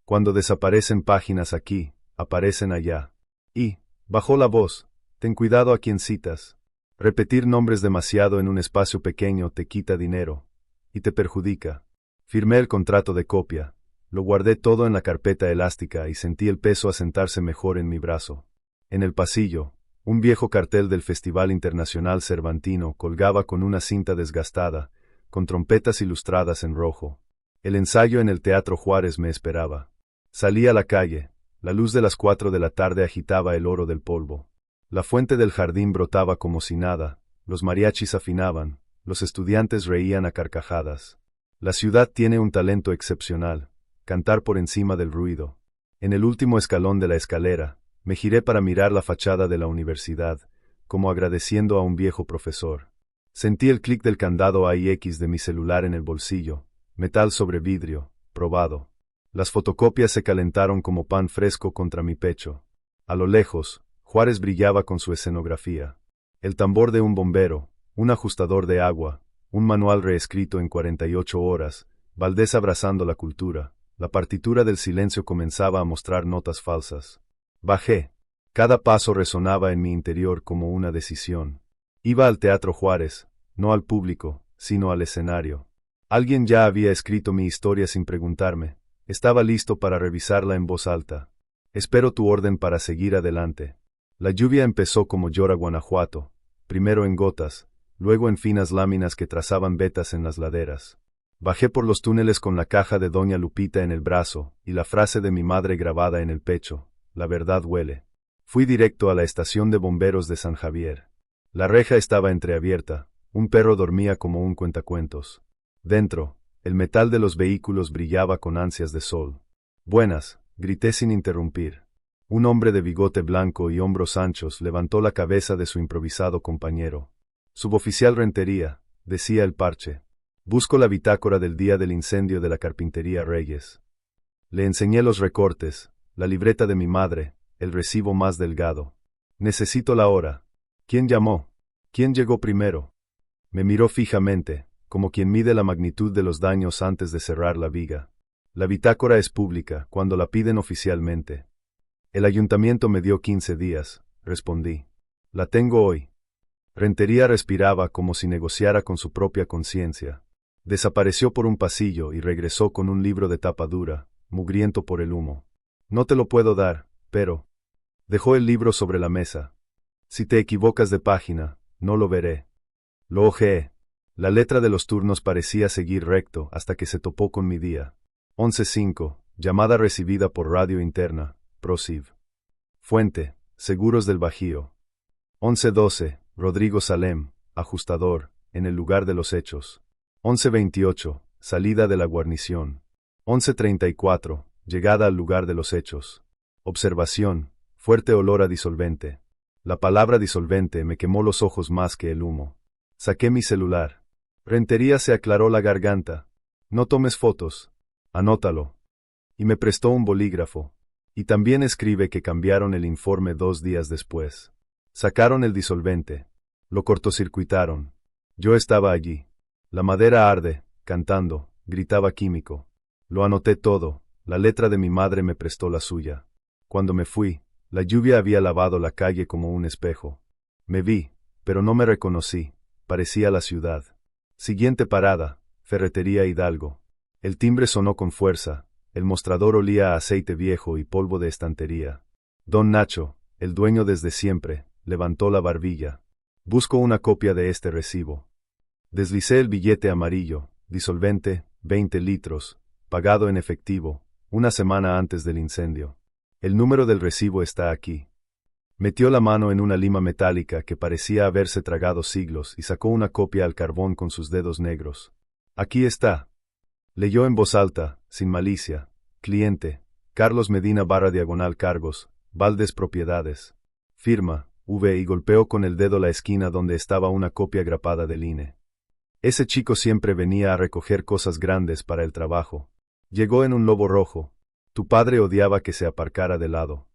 Cuando desaparecen páginas aquí, aparecen allá. Y, bajó la voz, ten cuidado a quien citas. Repetir nombres demasiado en un espacio pequeño te quita dinero. Y te perjudica. Firmé el contrato de copia. Lo guardé todo en la carpeta elástica y sentí el peso asentarse mejor en mi brazo. En el pasillo, un viejo cartel del Festival Internacional Cervantino colgaba con una cinta desgastada, con trompetas ilustradas en rojo. El ensayo en el Teatro Juárez me esperaba. Salí a la calle. La luz de las 4 de la tarde agitaba el oro del polvo. La fuente del jardín brotaba como si nada, los mariachis afinaban, los estudiantes reían a carcajadas. La ciudad tiene un talento excepcional, cantar por encima del ruido. En el último escalón de la escalera, me giré para mirar la fachada de la universidad, como agradeciendo a un viejo profesor. Sentí el clic del candado AIX de mi celular en el bolsillo, metal sobre vidrio, probado. Las fotocopias se calentaron como pan fresco contra mi pecho. A lo lejos, Juárez brillaba con su escenografía. El tambor de un bombero, un ajustador de agua, un manual reescrito en 48 horas, Valdés abrazando la cultura. La partitura del silencio comenzaba a mostrar notas falsas. Bajé. Cada paso resonaba en mi interior como una decisión. Iba al Teatro Juárez, no al público, sino al escenario. Alguien ya había escrito mi historia sin preguntarme. Estaba listo para revisarla en voz alta. Espero tu orden para seguir adelante. La lluvia empezó como llora Guanajuato, primero en gotas, luego en finas láminas que trazaban vetas en las laderas. Bajé por los túneles con la caja de Doña Lupita en el brazo, y la frase de mi madre grabada en el pecho: la verdad huele. Fui directo a la estación de bomberos de San Javier. La reja estaba entreabierta, un perro dormía como un cuentacuentos. Dentro, el metal de los vehículos brillaba con ansias de sol. Buenas, grité sin interrumpir. Un hombre de bigote blanco y hombros anchos levantó la cabeza de su improvisado compañero. Suboficial Rentería, decía el parche. Busco la bitácora del día del incendio de la carpintería Reyes. Le enseñé los recortes, la libreta de mi madre, el recibo más delgado. Necesito la hora. ¿Quién llamó? ¿Quién llegó primero? Me miró fijamente, como quien mide la magnitud de los daños antes de cerrar la viga. La bitácora es pública, cuando la piden oficialmente. El ayuntamiento me dio 15 días, respondí. La tengo hoy. Rentería respiraba como si negociara con su propia conciencia. Desapareció por un pasillo y regresó con un libro de tapa dura, mugriento por el humo. No te lo puedo dar, pero... Dejó el libro sobre la mesa. Si te equivocas de página, no lo veré. Lo hojeé. La letra de los turnos parecía seguir recto hasta que se topó con mi día. 11:05, llamada recibida por radio interna, ProSiv. Fuente, Seguros del Bajío. 11:12, Rodrigo Salem, ajustador, en el lugar de los hechos. 11:28, salida de la guarnición. 11:34, llegada al lugar de los hechos. Observación, fuerte olor a disolvente. La palabra disolvente me quemó los ojos más que el humo. Saqué mi celular. Rentería se aclaró la garganta. No tomes fotos. Anótalo. Y me prestó un bolígrafo. Y también escribe que cambiaron el informe 2 días después. Sacaron el disolvente. Lo cortocircuitaron. Yo estaba allí. La madera arde, cantando, gritaba químico. Lo anoté todo, la letra de mi madre me prestó la suya. Cuando me fui, la lluvia había lavado la calle como un espejo. Me vi, pero no me reconocí, parecía la ciudad. Siguiente parada, Ferretería Hidalgo. El timbre sonó con fuerza, el mostrador olía a aceite viejo y polvo de estantería. Don Nacho, el dueño desde siempre, levantó la barbilla. Busco una copia de este recibo. Deslicé el billete amarillo, disolvente, 20 litros, pagado en efectivo, una semana antes del incendio. El número del recibo está aquí. Metió la mano en una lima metálica que parecía haberse tragado siglos y sacó una copia al carbón con sus dedos negros. Aquí está. Leyó en voz alta, sin malicia. Cliente, Carlos Medina /diagonal cargos, Valdés Propiedades. Firma, V, y golpeó con el dedo la esquina donde estaba una copia grapada del INE. Ese chico siempre venía a recoger cosas grandes para el trabajo. Llegó en un lobo rojo. Tu padre odiaba que se aparcara de lado.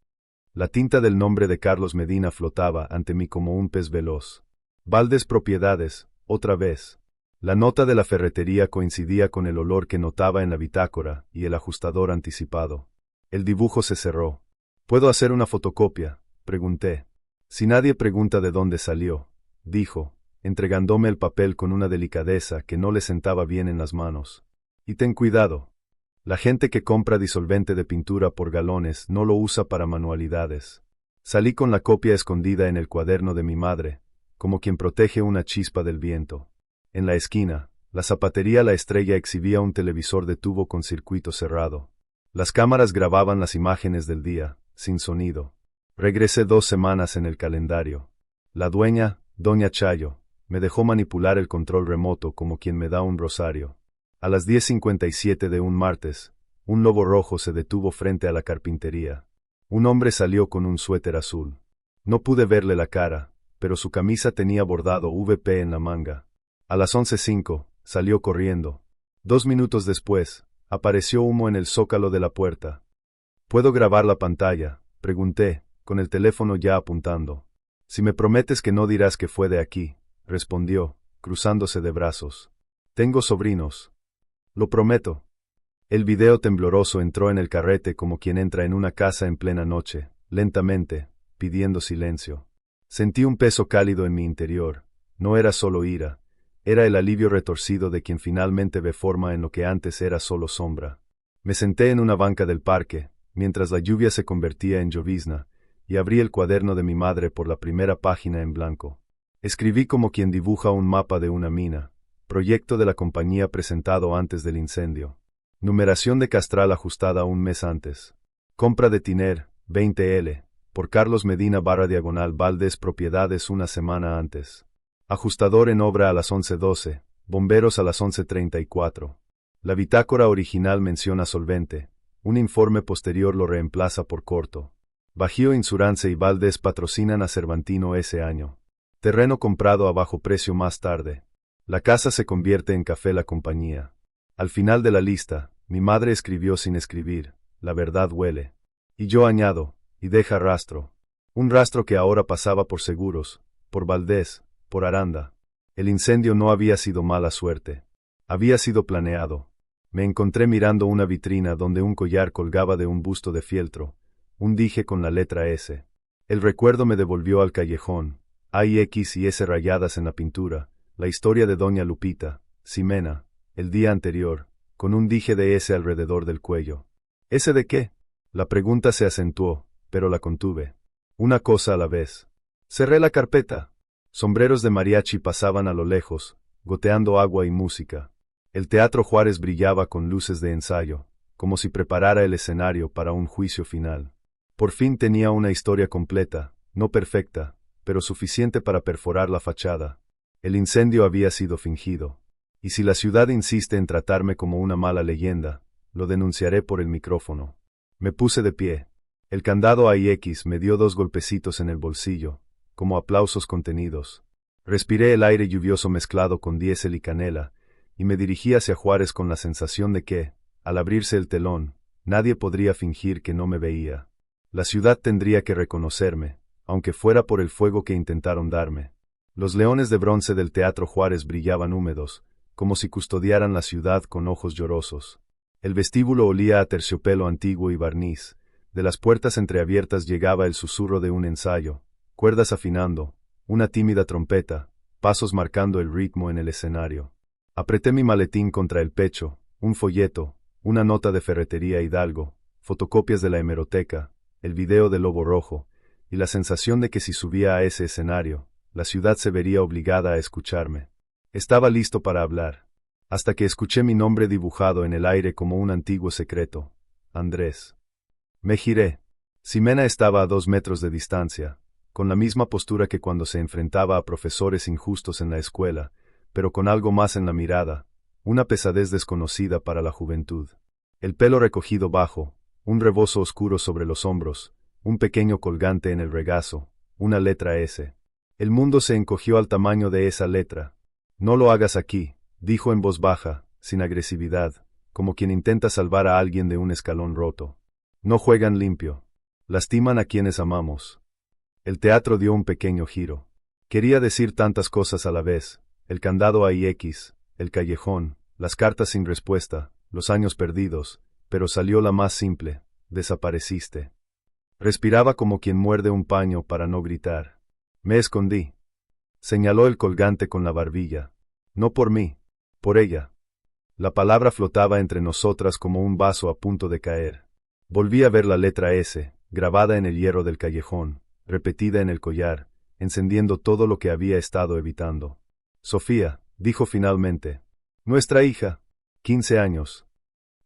La tinta del nombre de Carlos Medina flotaba ante mí como un pez veloz. Valdés Propiedades, otra vez. La nota de la ferretería coincidía con el olor que notaba en la bitácora y el ajustador anticipado. El dibujo se cerró. ¿Puedo hacer una fotocopia?, pregunté. Si nadie pregunta de dónde salió, dijo, entregándome el papel con una delicadeza que no le sentaba bien en las manos. Y ten cuidado. La gente que compra disolvente de pintura por galones no lo usa para manualidades. Salí con la copia escondida en el cuaderno de mi madre, como quien protege una chispa del viento. En la esquina, La zapatería La Estrella exhibía un televisor de tubo con circuito cerrado. Las cámaras grababan las imágenes del día, sin sonido. Regresé 2 semanas en el calendario. La dueña, doña Chayo, me dejó manipular el control remoto como quien me da un rosario. A las 10:57 de un martes, un lobo rojo se detuvo frente a la carpintería. Un hombre salió con un suéter azul. No pude verle la cara, pero su camisa tenía bordado VP en la manga. A las 11:05, salió corriendo. 2 minutos después, apareció humo en el zócalo de la puerta. ¿Puedo grabar la pantalla?, pregunté, con el teléfono ya apuntando. Si me prometes que no dirás que fue de aquí, respondió, cruzándose de brazos. Tengo sobrinos. Lo prometo. El video tembloroso entró en el carrete como quien entra en una casa en plena noche, lentamente, pidiendo silencio. Sentí un peso cálido en mi interior. No era solo ira, era el alivio retorcido de quien finalmente ve forma en lo que antes era solo sombra. Me senté en una banca del parque, mientras la lluvia se convertía en llovizna, y abrí el cuaderno de mi madre por la primera página en blanco. Escribí como quien dibuja un mapa de una mina, proyecto de la compañía presentado antes del incendio. Numeración de castral ajustada un mes antes. Compra de tiner, 20L, por Carlos Medina /diagonal Valdés Propiedades una semana antes. Ajustador en obra a las 11:12, bomberos a las 11:34. La bitácora original menciona solvente, un informe posterior lo reemplaza por corto. Bajío Insurance y Valdés patrocinan a Cervantino ese año. Terreno comprado a bajo precio más tarde. La casa se convierte en café la compañía. Al final de la lista, mi madre escribió sin escribir, la verdad huele. Y yo añado, y deja rastro. Un rastro que ahora pasaba por seguros, por Valdés, por Aranda. El incendio no había sido mala suerte. Había sido planeado. Me encontré mirando una vitrina donde un collar colgaba de un busto de fieltro, un dije con la letra S. El recuerdo me devolvió al callejón. Hay X y S rayadas en la pintura, la historia de doña Lupita, Ximena, el día anterior, con un dije de S alrededor del cuello. ¿Ese de qué? La pregunta se acentuó, pero la contuve. Una cosa a la vez. Cerré la carpeta. Sombreros de mariachi pasaban a lo lejos, goteando agua y música. El Teatro Juárez brillaba con luces de ensayo, como si preparara el escenario para un juicio final. Por fin tenía una historia completa, no perfecta, pero suficiente para perforar la fachada. El incendio había sido fingido. Y si la ciudad insiste en tratarme como una mala leyenda, lo denunciaré por el micrófono. Me puse de pie. El candado AIX me dio 2 golpecitos en el bolsillo, como aplausos contenidos. Respiré el aire lluvioso mezclado con diésel y canela, y me dirigí hacia Juárez con la sensación de que, al abrirse el telón, nadie podría fingir que no me veía. La ciudad tendría que reconocerme, aunque fuera por el fuego que intentaron darme. Los leones de bronce del Teatro Juárez brillaban húmedos, como si custodiaran la ciudad con ojos llorosos. El vestíbulo olía a terciopelo antiguo y barniz. De las puertas entreabiertas llegaba el susurro de un ensayo, cuerdas afinando, una tímida trompeta, pasos marcando el ritmo en el escenario. Apreté mi maletín contra el pecho, un folleto, una nota de Ferretería Hidalgo, fotocopias de la hemeroteca, el video del Lobo Rojo, y la sensación de que si subía a ese escenario, la ciudad se vería obligada a escucharme. Estaba listo para hablar, hasta que escuché mi nombre dibujado en el aire como un antiguo secreto. Andrés. Me giré. Ximena estaba a 2 metros de distancia, con la misma postura que cuando se enfrentaba a profesores injustos en la escuela, pero con algo más en la mirada, una pesadez desconocida para la juventud. El pelo recogido bajo, un rebozo oscuro sobre los hombros, un pequeño colgante en el regazo, una letra S. El mundo se encogió al tamaño de esa letra. No lo hagas aquí, dijo en voz baja, sin agresividad, como quien intenta salvar a alguien de un escalón roto. No juegan limpio. Lastiman a quienes amamos. El teatro dio un pequeño giro. Quería decir tantas cosas a la vez. El candado AIX, el callejón, las cartas sin respuesta, los años perdidos, pero salió la más simple: desapareciste. Respiraba como quien muerde un paño para no gritar. Me escondí. Señaló el colgante con la barbilla. No por mí, por ella. La palabra flotaba entre nosotras como un vaso a punto de caer. Volví a ver la letra S, grabada en el hierro del callejón, repetida en el collar, encendiendo todo lo que había estado evitando. Sofía, dijo finalmente. Nuestra hija. 15 años.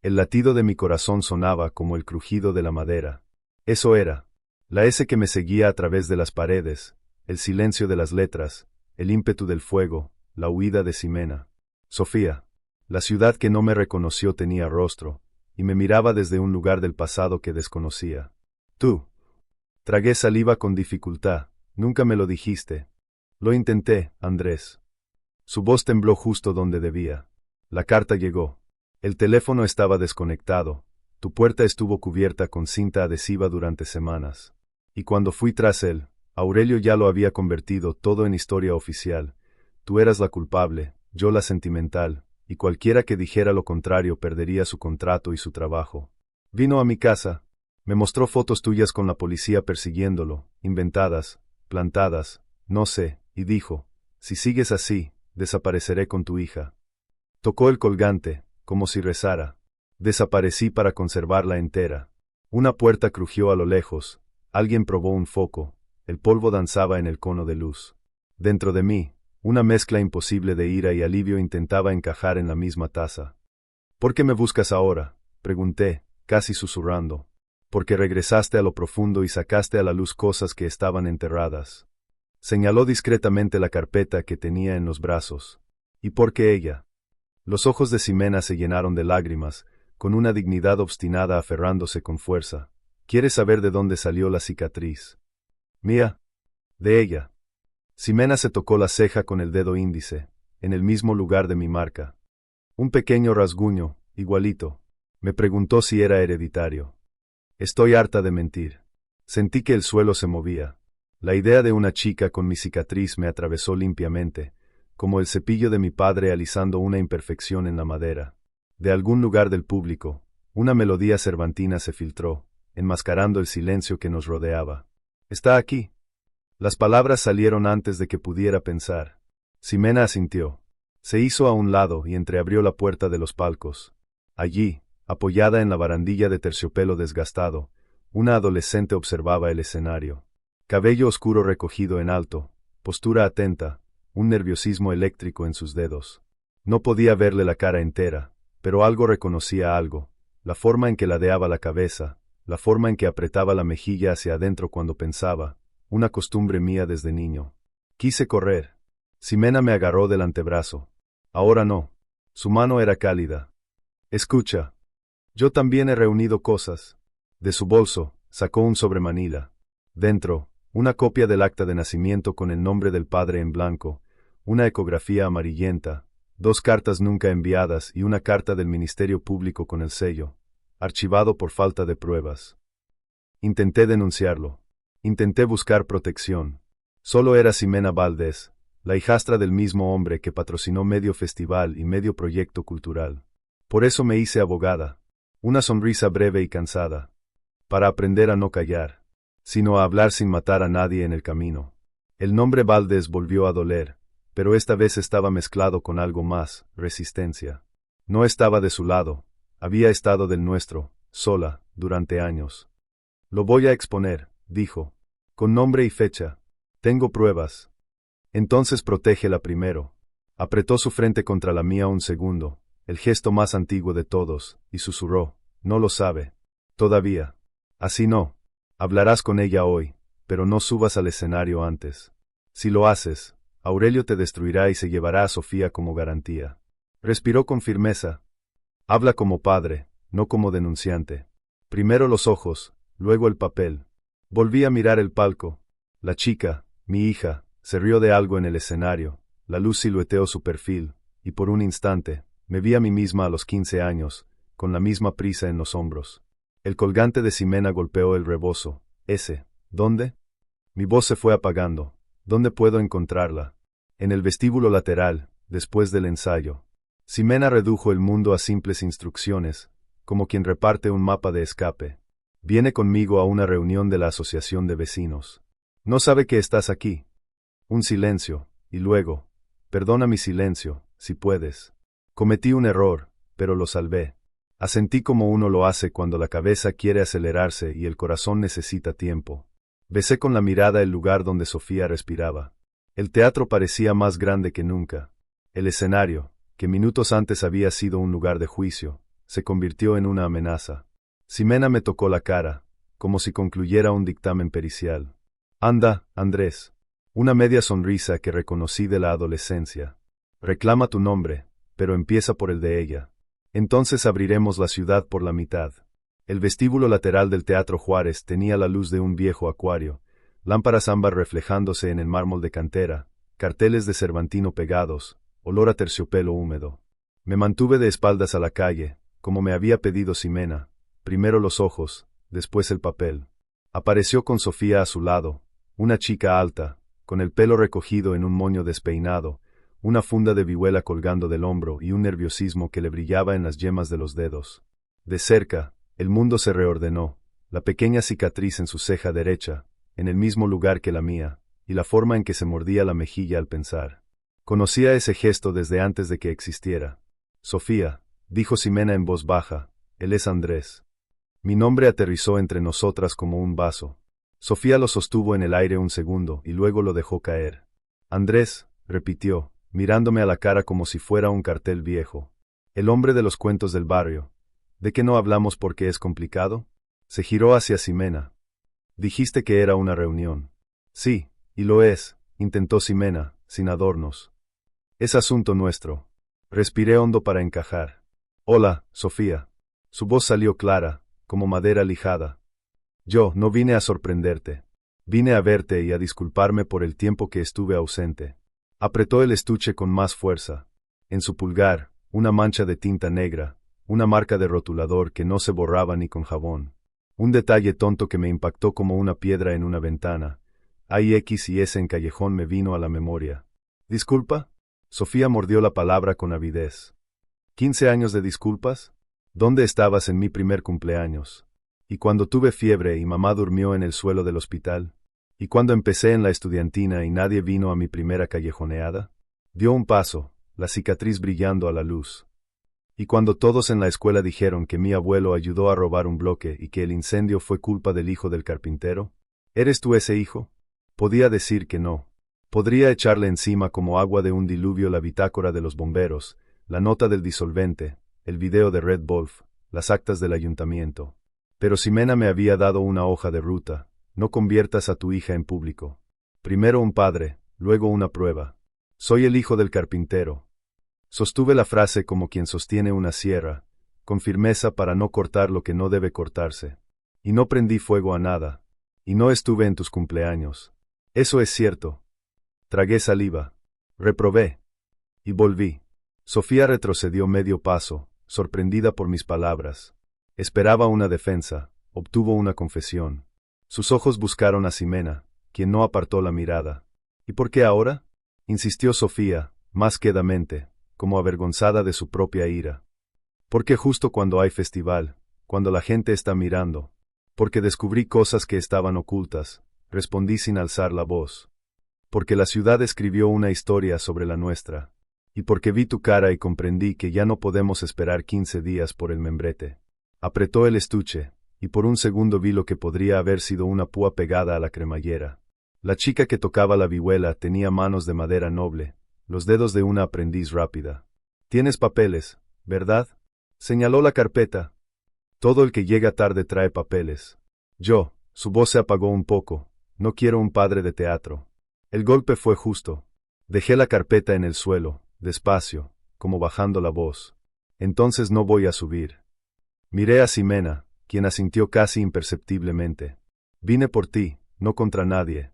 El latido de mi corazón sonaba como el crujido de la madera. Eso era. La S que me seguía a través de las paredes, el silencio de las letras, el ímpetu del fuego, la huida de Ximena. Sofía. La ciudad que no me reconoció tenía rostro, y me miraba desde un lugar del pasado que desconocía. Tú. Tragué saliva con dificultad, nunca me lo dijiste. Lo intenté, Andrés. Su voz tembló justo donde debía. La carta llegó. El teléfono estaba desconectado. Tu puerta estuvo cubierta con cinta adhesiva durante semanas. Y cuando fui tras él, Aurelio ya lo había convertido todo en historia oficial. Tú eras la culpable, yo la sentimental, y cualquiera que dijera lo contrario perdería su contrato y su trabajo. Vino a mi casa. Me mostró fotos tuyas con la policía persiguiéndolo, inventadas, plantadas, no sé, y dijo, si sigues así, desapareceré con tu hija. Tocó el colgante, como si rezara. Desaparecí para conservarla entera. Una puerta crujió a lo lejos, alguien probó un foco, el polvo danzaba en el cono de luz. Dentro de mí, una mezcla imposible de ira y alivio intentaba encajar en la misma taza. ¿Por qué me buscas ahora?, pregunté, casi susurrando. Porque regresaste a lo profundo y sacaste a la luz cosas que estaban enterradas. Señaló discretamente la carpeta que tenía en los brazos. ¿Y por qué ella? Los ojos de Ximena se llenaron de lágrimas, con una dignidad obstinada aferrándose con fuerza. ¿Quieres saber de dónde salió la cicatriz? Mía. De ella. Ximena se tocó la ceja con el dedo índice, en el mismo lugar de mi marca. Un pequeño rasguño, igualito. Me preguntó si era hereditario. Estoy harta de mentir. Sentí que el suelo se movía. La idea de una chica con mi cicatriz me atravesó limpiamente, como el cepillo de mi padre alisando una imperfección en la madera. De algún lugar del público, una melodía cervantina se filtró, enmascarando el silencio que nos rodeaba. Está aquí. Las palabras salieron antes de que pudiera pensar. Ximena asintió. Se hizo a un lado y entreabrió la puerta de los palcos. Allí, apoyada en la barandilla de terciopelo desgastado, una adolescente observaba el escenario. Cabello oscuro recogido en alto, postura atenta, un nerviosismo eléctrico en sus dedos. No podía verle la cara entera, pero algo reconocía algo, la forma en que ladeaba la cabeza, la forma en que apretaba la mejilla hacia adentro cuando pensaba, una costumbre mía desde niño. Quise correr. Ximena me agarró del antebrazo. Ahora no. Su mano era cálida. Escucha. Yo también he reunido cosas. De su bolso, sacó un sobremanila. Dentro, una copia del acta de nacimiento con el nombre del padre en blanco, una ecografía amarillenta, 2 cartas nunca enviadas y una carta del Ministerio Público con el sello, archivado por falta de pruebas. Intenté denunciarlo. Intenté buscar protección. Solo era Ximena Valdés, la hijastra del mismo hombre que patrocinó medio festival y medio proyecto cultural. Por eso me hice abogada. Una sonrisa breve y cansada. Para aprender a no callar, sino a hablar sin matar a nadie en el camino. El nombre Valdés volvió a doler, pero esta vez estaba mezclado con algo más, resistencia. No estaba de su lado, había estado del nuestro, sola, durante años. Lo voy a exponer, dijo, con nombre y fecha. Tengo pruebas. Entonces protégela primero. Apretó su frente contra la mía un segundo, el gesto más antiguo de todos, y susurró, no lo sabe. Todavía. Así no. Hablarás con ella hoy, pero no subas al escenario antes. Si lo haces, Aurelio te destruirá y se llevará a Sofía como garantía. Respiró con firmeza. Habla como padre, no como denunciante. Primero los ojos, luego el papel. Volví a mirar el palco. La chica, mi hija, se rió de algo en el escenario. La luz silueteó su perfil, y por un instante, me vi a mí misma a los 15 años, con la misma prisa en los hombros. El colgante de Ximena golpeó el rebozo. ¿Dónde? Mi voz se fue apagando. ¿Dónde puedo encontrarla? En el vestíbulo lateral, después del ensayo. Ximena redujo el mundo a simples instrucciones, como quien reparte un mapa de escape. Viene conmigo a una reunión de la asociación de vecinos. No sabe que estás aquí. Un silencio, y luego, perdona mi silencio, si puedes. Cometí un error, pero lo salvé. Asentí como uno lo hace cuando la cabeza quiere acelerarse y el corazón necesita tiempo. Besé con la mirada el lugar donde Sofía respiraba. El teatro parecía más grande que nunca. El escenario, que minutos antes había sido un lugar de juicio, se convirtió en una amenaza. Ximena me tocó la cara, como si concluyera un dictamen pericial. Anda, Andrés. Una media sonrisa que reconocí de la adolescencia. Reclama tu nombre, pero empieza por el de ella. Entonces abriremos la ciudad por la mitad. El vestíbulo lateral del Teatro Juárez tenía la luz de un viejo acuario, lámparas ámbar reflejándose en el mármol de cantera, carteles de Cervantino pegados, olor a terciopelo húmedo. Me mantuve de espaldas a la calle, como me había pedido Ximena, primero los ojos, después el papel. Apareció con Sofía a su lado, una chica alta, con el pelo recogido en un moño despeinado, una funda de vihuela colgando del hombro y un nerviosismo que le brillaba en las yemas de los dedos. De cerca, el mundo se reordenó, la pequeña cicatriz en su ceja derecha, en el mismo lugar que la mía, y la forma en que se mordía la mejilla al pensar. Conocía ese gesto desde antes de que existiera. Sofía, dijo Ximena en voz baja, él es Andrés. Mi nombre aterrizó entre nosotras como un vaso. Sofía lo sostuvo en el aire un segundo y luego lo dejó caer. Andrés, repitió, mirándome a la cara como si fuera un cartel viejo. El hombre de los cuentos del barrio. ¿De qué no hablamos porque es complicado? Se giró hacia Ximena. Dijiste que era una reunión. Sí, y lo es, intentó Ximena, sin adornos. Es asunto nuestro. Respiré hondo para encajar. Hola, Sofía. Su voz salió clara, como madera lijada. Yo no vine a sorprenderte. Vine a verte y a disculparme por el tiempo que estuve ausente. Apretó el estuche con más fuerza. En su pulgar, una mancha de tinta negra, una marca de rotulador que no se borraba ni con jabón. Un detalle tonto que me impactó como una piedra en una ventana. Hay X y S en callejón me vino a la memoria. ¿Disculpa? Sofía mordió la palabra con avidez. ¿15 años de disculpas? ¿Dónde estabas en mi primer cumpleaños? ¿Y cuando tuve fiebre y mamá durmió en el suelo del hospital? ¿Y cuando empecé en la estudiantina y nadie vino a mi primera callejoneada? Dio un paso, la cicatriz brillando a la luz. ¿Y cuando todos en la escuela dijeron que mi abuelo ayudó a robar un bloque y que el incendio fue culpa del hijo del carpintero? ¿Eres tú ese hijo? Podía decir que no. Podría echarle encima como agua de un diluvio la bitácora de los bomberos, la nota del disolvente, el video de Red Wolf, las actas del ayuntamiento. Pero Ximena me había dado una hoja de ruta. No conviertas a tu hija en público. Primero un padre, luego una prueba. Soy el hijo del carpintero. Sostuve la frase como quien sostiene una sierra, con firmeza para no cortar lo que no debe cortarse. Y no prendí fuego a nada. Y no estuve en tus cumpleaños. Eso es cierto. Tragué saliva. Reprobé. Y volví. Sofía retrocedió medio paso, sorprendida por mis palabras. Esperaba una defensa, obtuvo una confesión. Sus ojos buscaron a Ximena, quien no apartó la mirada. ¿Y por qué ahora? Insistió Sofía, más quedamente, como avergonzada de su propia ira. Porque justo cuando hay festival, cuando la gente está mirando. Porque descubrí cosas que estaban ocultas, respondí sin alzar la voz. Porque la ciudad escribió una historia sobre la nuestra. Y porque vi tu cara y comprendí que ya no podemos esperar 15 días por el membrete. Apretó el estuche, y por un segundo vi lo que podría haber sido una púa pegada a la cremallera. La chica que tocaba la vihuela tenía manos de madera noble, los dedos de una aprendiz rápida. «Tienes papeles, ¿verdad?», señaló la carpeta. «Todo el que llega tarde trae papeles». Su voz se apagó un poco, no quiero un padre de teatro. El golpe fue justo. Dejé la carpeta en el suelo, despacio, como bajando la voz. Entonces no voy a subir. Miré a Ximena, quien asintió casi imperceptiblemente. Vine por ti, no contra nadie.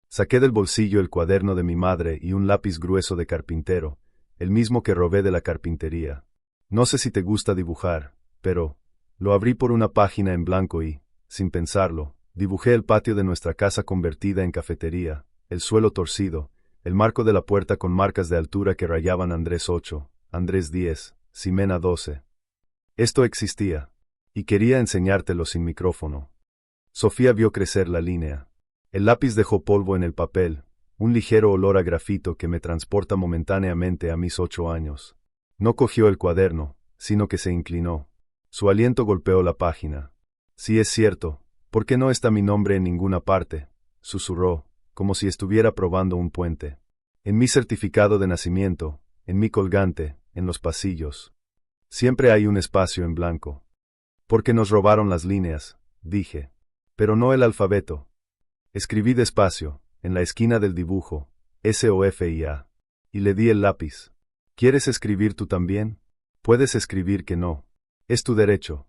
Saqué del bolsillo el cuaderno de mi madre y un lápiz grueso de carpintero, el mismo que robé de la carpintería. No sé si te gusta dibujar, pero lo abrí por una página en blanco y, sin pensarlo, dibujé el patio de nuestra casa convertida en cafetería, el suelo torcido, el marco de la puerta con marcas de altura que rayaban Andrés 8, Andrés 10, Ximena 12. Esto existía. Y quería enseñártelo sin micrófono. Sofía vio crecer la línea. El lápiz dejó polvo en el papel, un ligero olor a grafito que me transporta momentáneamente a mis 8 años. No cogió el cuaderno, sino que se inclinó. Su aliento golpeó la página. «Si es cierto, ¿por qué no está mi nombre en ninguna parte?», susurró, como si estuviera probando un puente. «En mi certificado de nacimiento, en mi colgante, en los pasillos. Siempre hay un espacio en blanco. Porque nos robaron las líneas, dije. Pero no el alfabeto. Escribí despacio, en la esquina del dibujo, SOFIA. Y le di el lápiz. ¿Quieres escribir tú también? Puedes escribir que no. Es tu derecho.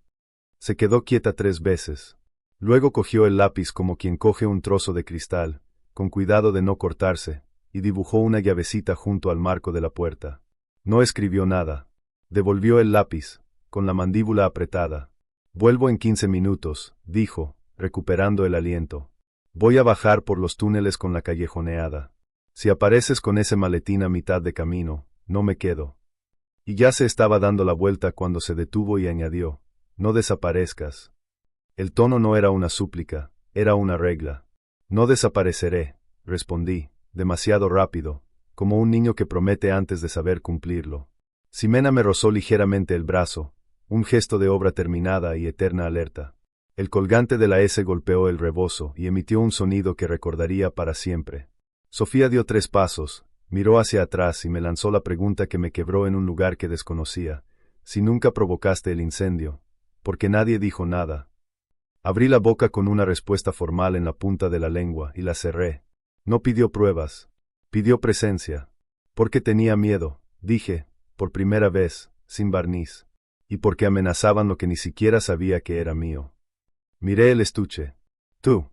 Se quedó quieta 3 veces. Luego cogió el lápiz como quien coge un trozo de cristal, con cuidado de no cortarse, y dibujó una llavecita junto al marco de la puerta. No escribió nada. Devolvió el lápiz, con la mandíbula apretada. Vuelvo en 15 minutos, dijo, recuperando el aliento. Voy a bajar por los túneles con la callejoneada. Si apareces con ese maletín a mitad de camino, no me quedo. Y ya se estaba dando la vuelta cuando se detuvo y añadió, no desaparezcas. El tono no era una súplica, era una regla. No desapareceré, respondí, demasiado rápido, como un niño que promete antes de saber cumplirlo. Ximena me rozó ligeramente el brazo, un gesto de obra terminada y eterna alerta. El colgante de la S golpeó el rebozo y emitió un sonido que recordaría para siempre. Sofía dio 3 pasos, miró hacia atrás y me lanzó la pregunta que me quebró en un lugar que desconocía. Si nunca provocaste el incendio, porque nadie dijo nada. Abrí la boca con una respuesta formal en la punta de la lengua y la cerré. No pidió pruebas, pidió presencia. Porque tenía miedo, dije, por primera vez, sin barniz. Y porque amenazaban lo que ni siquiera sabía que era mío. Miré el estuche. Tú.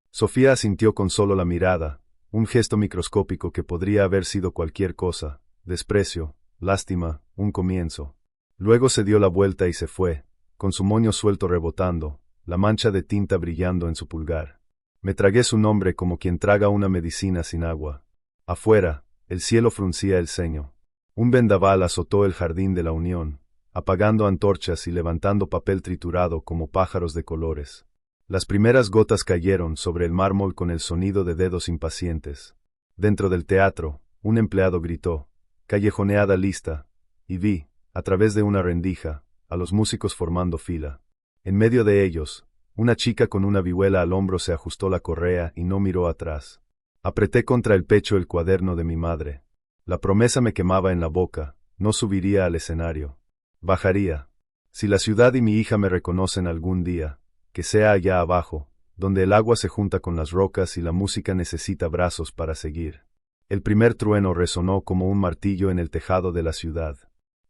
Sofía asintió con solo la mirada, un gesto microscópico que podría haber sido cualquier cosa, desprecio, lástima, un comienzo. Luego se dio la vuelta y se fue, con su moño suelto rebotando, la mancha de tinta brillando en su pulgar. Me tragué su nombre como quien traga una medicina sin agua. Afuera, el cielo fruncía el ceño. Un vendaval azotó el jardín de la Unión, apagando antorchas y levantando papel triturado como pájaros de colores. Las primeras gotas cayeron sobre el mármol con el sonido de dedos impacientes. Dentro del teatro, un empleado gritó, callejoneada lista, y vi, a través de una rendija, a los músicos formando fila. En medio de ellos, una chica con una vihuela al hombro se ajustó la correa y no miró atrás. Apreté contra el pecho el cuaderno de mi madre. La promesa me quemaba en la boca, no subiría al escenario. Bajaría. Si la ciudad y mi hija me reconocen algún día, que sea allá abajo, donde el agua se junta con las rocas y la música necesita brazos para seguir. El primer trueno resonó como un martillo en el tejado de la ciudad.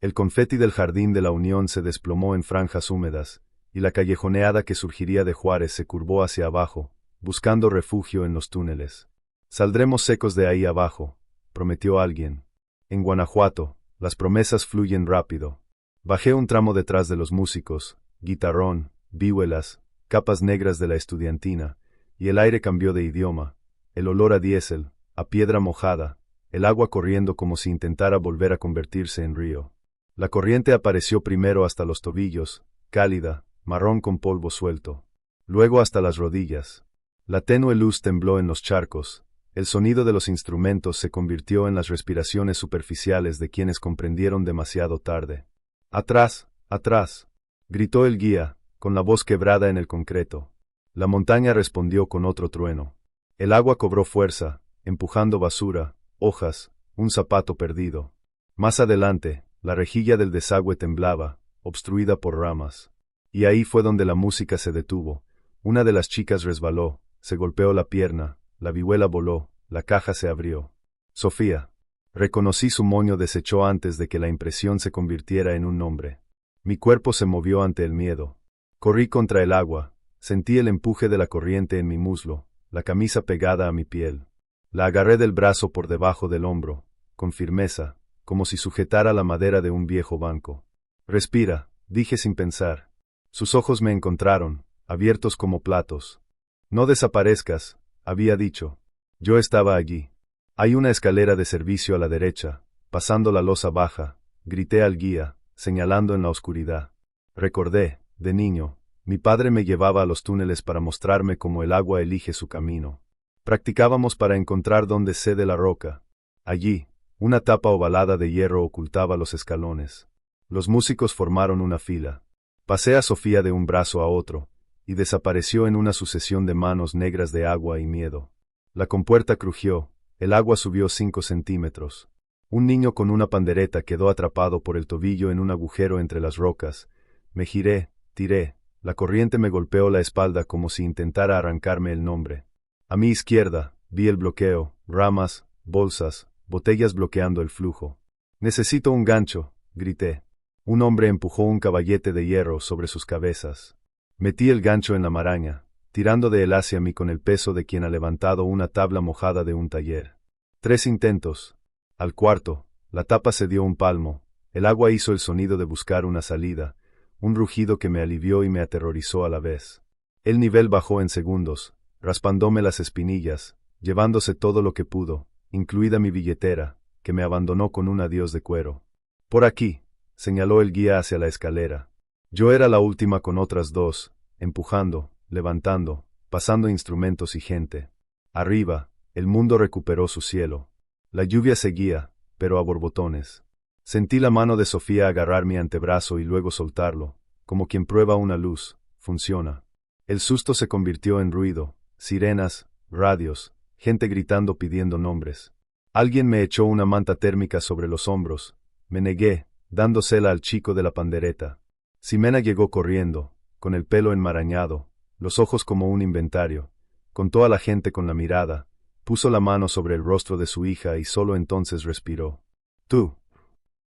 El confeti del jardín de la Unión se desplomó en franjas húmedas, y la callejoneada que surgiría de Juárez se curvó hacia abajo, buscando refugio en los túneles. Saldremos secos de ahí abajo, prometió alguien. En Guanajuato, las promesas fluyen rápido. Bajé un tramo detrás de los músicos, guitarrón, vihuelas, capas negras de la estudiantina, y el aire cambió de idioma, el olor a diésel, a piedra mojada, el agua corriendo como si intentara volver a convertirse en río. La corriente apareció primero hasta los tobillos, cálida, marrón con polvo suelto. Luego hasta las rodillas. La tenue luz tembló en los charcos, el sonido de los instrumentos se convirtió en las respiraciones superficiales de quienes comprendieron demasiado tarde. ¡Atrás! ¡Atrás! Gritó el guía, con la voz quebrada en el concreto. La montaña respondió con otro trueno. El agua cobró fuerza, empujando basura, hojas, un zapato perdido. Más adelante, la rejilla del desagüe temblaba, obstruida por ramas. Y ahí fue donde la música se detuvo. Una de las chicas resbaló, se golpeó la pierna, la vihuela voló, la caja se abrió. Sofía. Reconocí su moño deshecho antes de que la impresión se convirtiera en un nombre. Mi cuerpo se movió ante el miedo. Corrí contra el agua, sentí el empuje de la corriente en mi muslo, la camisa pegada a mi piel. La agarré del brazo por debajo del hombro, con firmeza, como si sujetara la madera de un viejo banco. Respira, dije sin pensar. Sus ojos me encontraron, abiertos como platos. No desaparezcas, había dicho. Yo estaba allí. Hay una escalera de servicio a la derecha, pasando la losa baja, grité al guía, señalando en la oscuridad. Recordé, de niño, mi padre me llevaba a los túneles para mostrarme cómo el agua elige su camino. Practicábamos para encontrar dónde cede la roca. Allí, una tapa ovalada de hierro ocultaba los escalones. Los músicos formaron una fila. Pasé a Sofía de un brazo a otro, y desapareció en una sucesión de manos negras de agua y miedo. La compuerta crujió, el agua subió 5 centímetros. Un niño con una pandereta quedó atrapado por el tobillo en un agujero entre las rocas. Me giré, tiré. La corriente me golpeó la espalda como si intentara arrancarme el nombre. A mi izquierda, vi el bloqueo, ramas, bolsas, botellas bloqueando el flujo. Necesito un gancho, grité. Un hombre empujó un caballete de hierro sobre sus cabezas. Metí el gancho en la maraña, tirando de él hacia mí con el peso de quien ha levantado una tabla mojada de un taller. 3 intentos. Al cuarto, la tapa cedió un palmo. El agua hizo el sonido de buscar una salida, un rugido que me alivió y me aterrorizó a la vez. El nivel bajó en segundos, raspándome las espinillas, llevándose todo lo que pudo, incluida mi billetera, que me abandonó con un adiós de cuero. Por aquí, señaló el guía hacia la escalera. Yo era la última con otras 2, empujando, levantando, pasando instrumentos y gente. Arriba, el mundo recuperó su cielo. La lluvia seguía, pero a borbotones. Sentí la mano de Sofía agarrar mi antebrazo y luego soltarlo, como quien prueba una luz. Funciona. El susto se convirtió en ruido, sirenas, radios, gente gritando pidiendo nombres. Alguien me echó una manta térmica sobre los hombros. Me negué, dándosela al chico de la pandereta. Ximena llegó corriendo, con el pelo enmarañado, los ojos como un inventario. Contó a la gente con la mirada, puso la mano sobre el rostro de su hija y solo entonces respiró. Tú.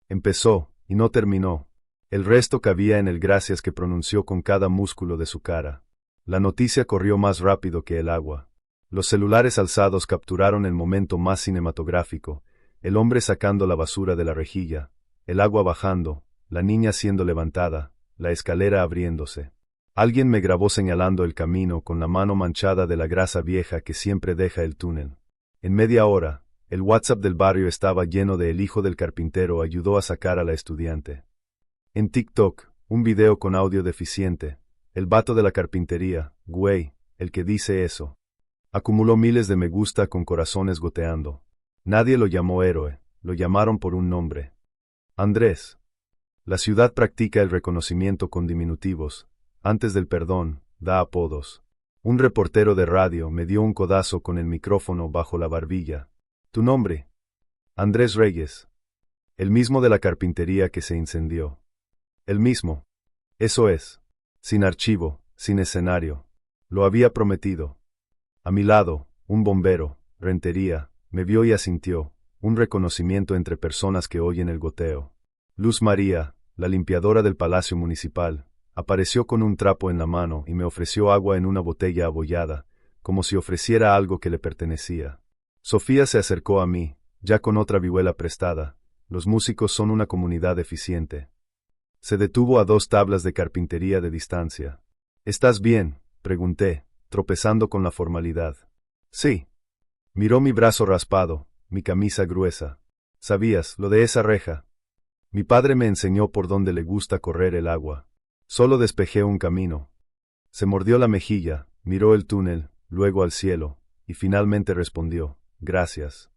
Empezó, y no terminó. El resto cabía en el gracias que pronunció con cada músculo de su cara. La noticia corrió más rápido que el agua. Los celulares alzados capturaron el momento más cinematográfico, el hombre sacando la basura de la rejilla, el agua bajando, la niña siendo levantada, la escalera abriéndose. Alguien me grabó señalando el camino con la mano manchada de la grasa vieja que siempre deja el túnel. En media hora, el WhatsApp del barrio estaba lleno de el hijo del carpintero ayudó a sacar a la estudiante. En TikTok, un video con audio deficiente, el vato de la carpintería, güey, el que dice eso. Acumuló miles de me gusta con corazones goteando. Nadie lo llamó héroe, lo llamaron por un nombre. Andrés. La ciudad practica el reconocimiento con diminutivos. Antes del perdón, da apodos. Un reportero de radio me dio un codazo con el micrófono bajo la barbilla. ¿Tu nombre? Andrés Reyes. El mismo de la carpintería que se incendió. El mismo. Eso es. Sin archivo, sin escenario. Lo había prometido. A mi lado, un bombero, Rentería, me vio y asintió, un reconocimiento entre personas que oyen el goteo. Luz María, la limpiadora del Palacio Municipal, apareció con un trapo en la mano y me ofreció agua en una botella abollada, como si ofreciera algo que le pertenecía. Sofía se acercó a mí, ya con otra vihuela prestada. Los músicos son una comunidad eficiente. Se detuvo a 2 tablas de carpintería de distancia. ¿Estás bien?, pregunté, tropezando con la formalidad. Sí. Miró mi brazo raspado, mi camisa gruesa. ¿Sabías lo de esa reja? Mi padre me enseñó por dónde le gusta correr el agua. Solo despejé un camino. Se mordió la mejilla, miró el túnel, luego al cielo, y finalmente respondió, gracias.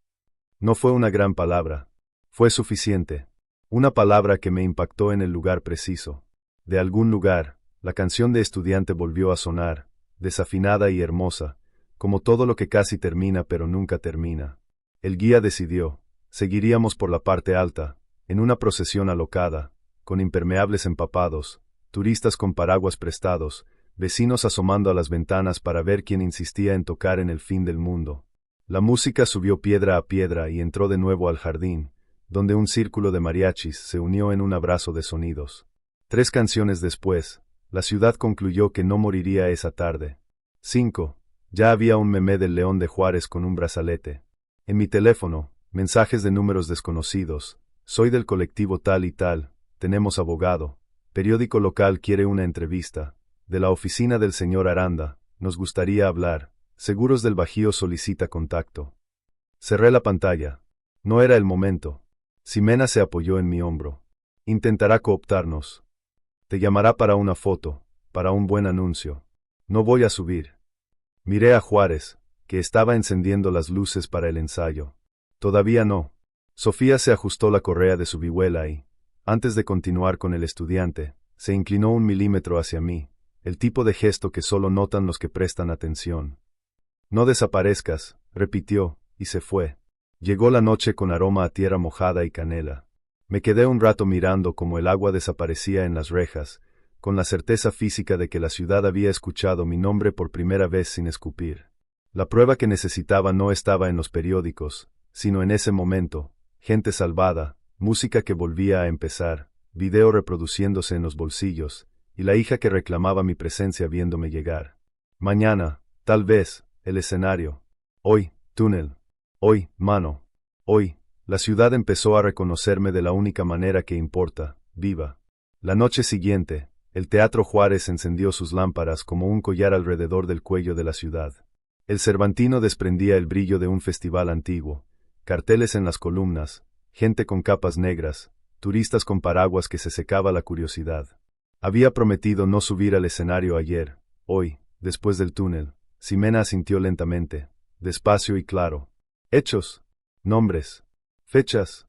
No fue una gran palabra. Fue suficiente. Una palabra que me impactó en el lugar preciso. De algún lugar, la canción de estudiante volvió a sonar, desafinada y hermosa, como todo lo que casi termina pero nunca termina. El guía decidió, seguiríamos por la parte alta, en una procesión alocada, con impermeables empapados, turistas con paraguas prestados, vecinos asomando a las ventanas para ver quién insistía en tocar en el fin del mundo. La música subió piedra a piedra y entró de nuevo al jardín, donde un círculo de mariachis se unió en un abrazo de sonidos. 3 canciones después, la ciudad concluyó que no moriría esa tarde. 5. Ya había un meme del León de Juárez con un brazalete. En mi teléfono, mensajes de números desconocidos. Soy del colectivo tal y tal, tenemos abogado. Periódico local quiere una entrevista. De la oficina del señor Aranda, nos gustaría hablar. Seguros del Bajío solicita contacto. Cerré la pantalla. No era el momento. Ximena se apoyó en mi hombro. Intentará cooptarnos. Te llamará para una foto, para un buen anuncio. No voy a subir. Miré a Juárez, que estaba encendiendo las luces para el ensayo. Todavía no. Sofía se ajustó la correa de su vihuela y, antes de continuar con el estudiante, se inclinó 1 milímetro hacia mí, el tipo de gesto que solo notan los que prestan atención. No desaparezcas, repitió, y se fue. Llegó la noche con aroma a tierra mojada y canela. Me quedé un rato mirando cómo el agua desaparecía en las rejas, con la certeza física de que la ciudad había escuchado mi nombre por primera vez sin escupir. La prueba que necesitaba no estaba en los periódicos, sino en ese momento: gente salvada, música que volvía a empezar, video reproduciéndose en los bolsillos, y la hija que reclamaba mi presencia viéndome llegar. Mañana, tal vez, el escenario. Hoy, túnel. Hoy, mano. Hoy, la ciudad empezó a reconocerme de la única manera que importa, viva. La noche siguiente, el Teatro Juárez encendió sus lámparas como un collar alrededor del cuello de la ciudad. El Cervantino desprendía el brillo de un festival antiguo, carteles en las columnas, gente con capas negras, turistas con paraguas que se secaba la curiosidad. Había prometido no subir al escenario ayer. Hoy, después del túnel, Ximena asintió lentamente, despacio y claro. Hechos, nombres, fechas.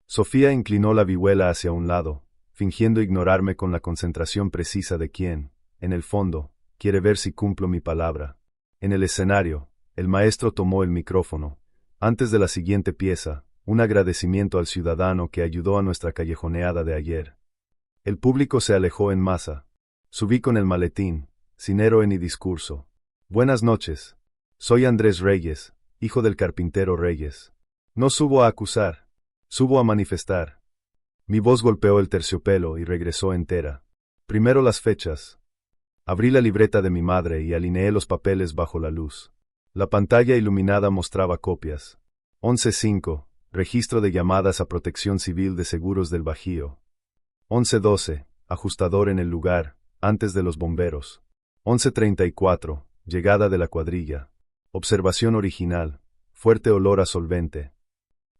Sofía inclinó la vihuela hacia un lado, fingiendo ignorarme con la concentración precisa de quien, en el fondo, quiere ver si cumplo mi palabra. En el escenario, el maestro tomó el micrófono. Antes de la siguiente pieza, un agradecimiento al ciudadano que ayudó a nuestra callejoneada de ayer. El público se alejó en masa. Subí con el maletín, sin héroe ni discurso. Buenas noches. Soy Andrés Reyes, hijo del carpintero Reyes. No subo a acusar, subo a manifestar. Mi voz golpeó el terciopelo y regresó entera. Primero las fechas. Abrí la libreta de mi madre y alineé los papeles bajo la luz. La pantalla iluminada mostraba copias. 11:05, registro de llamadas a Protección Civil de Seguros del Bajío. 11:12, ajustador en el lugar, antes de los bomberos. 11:34, llegada de la cuadrilla. Observación original, fuerte olor a solvente.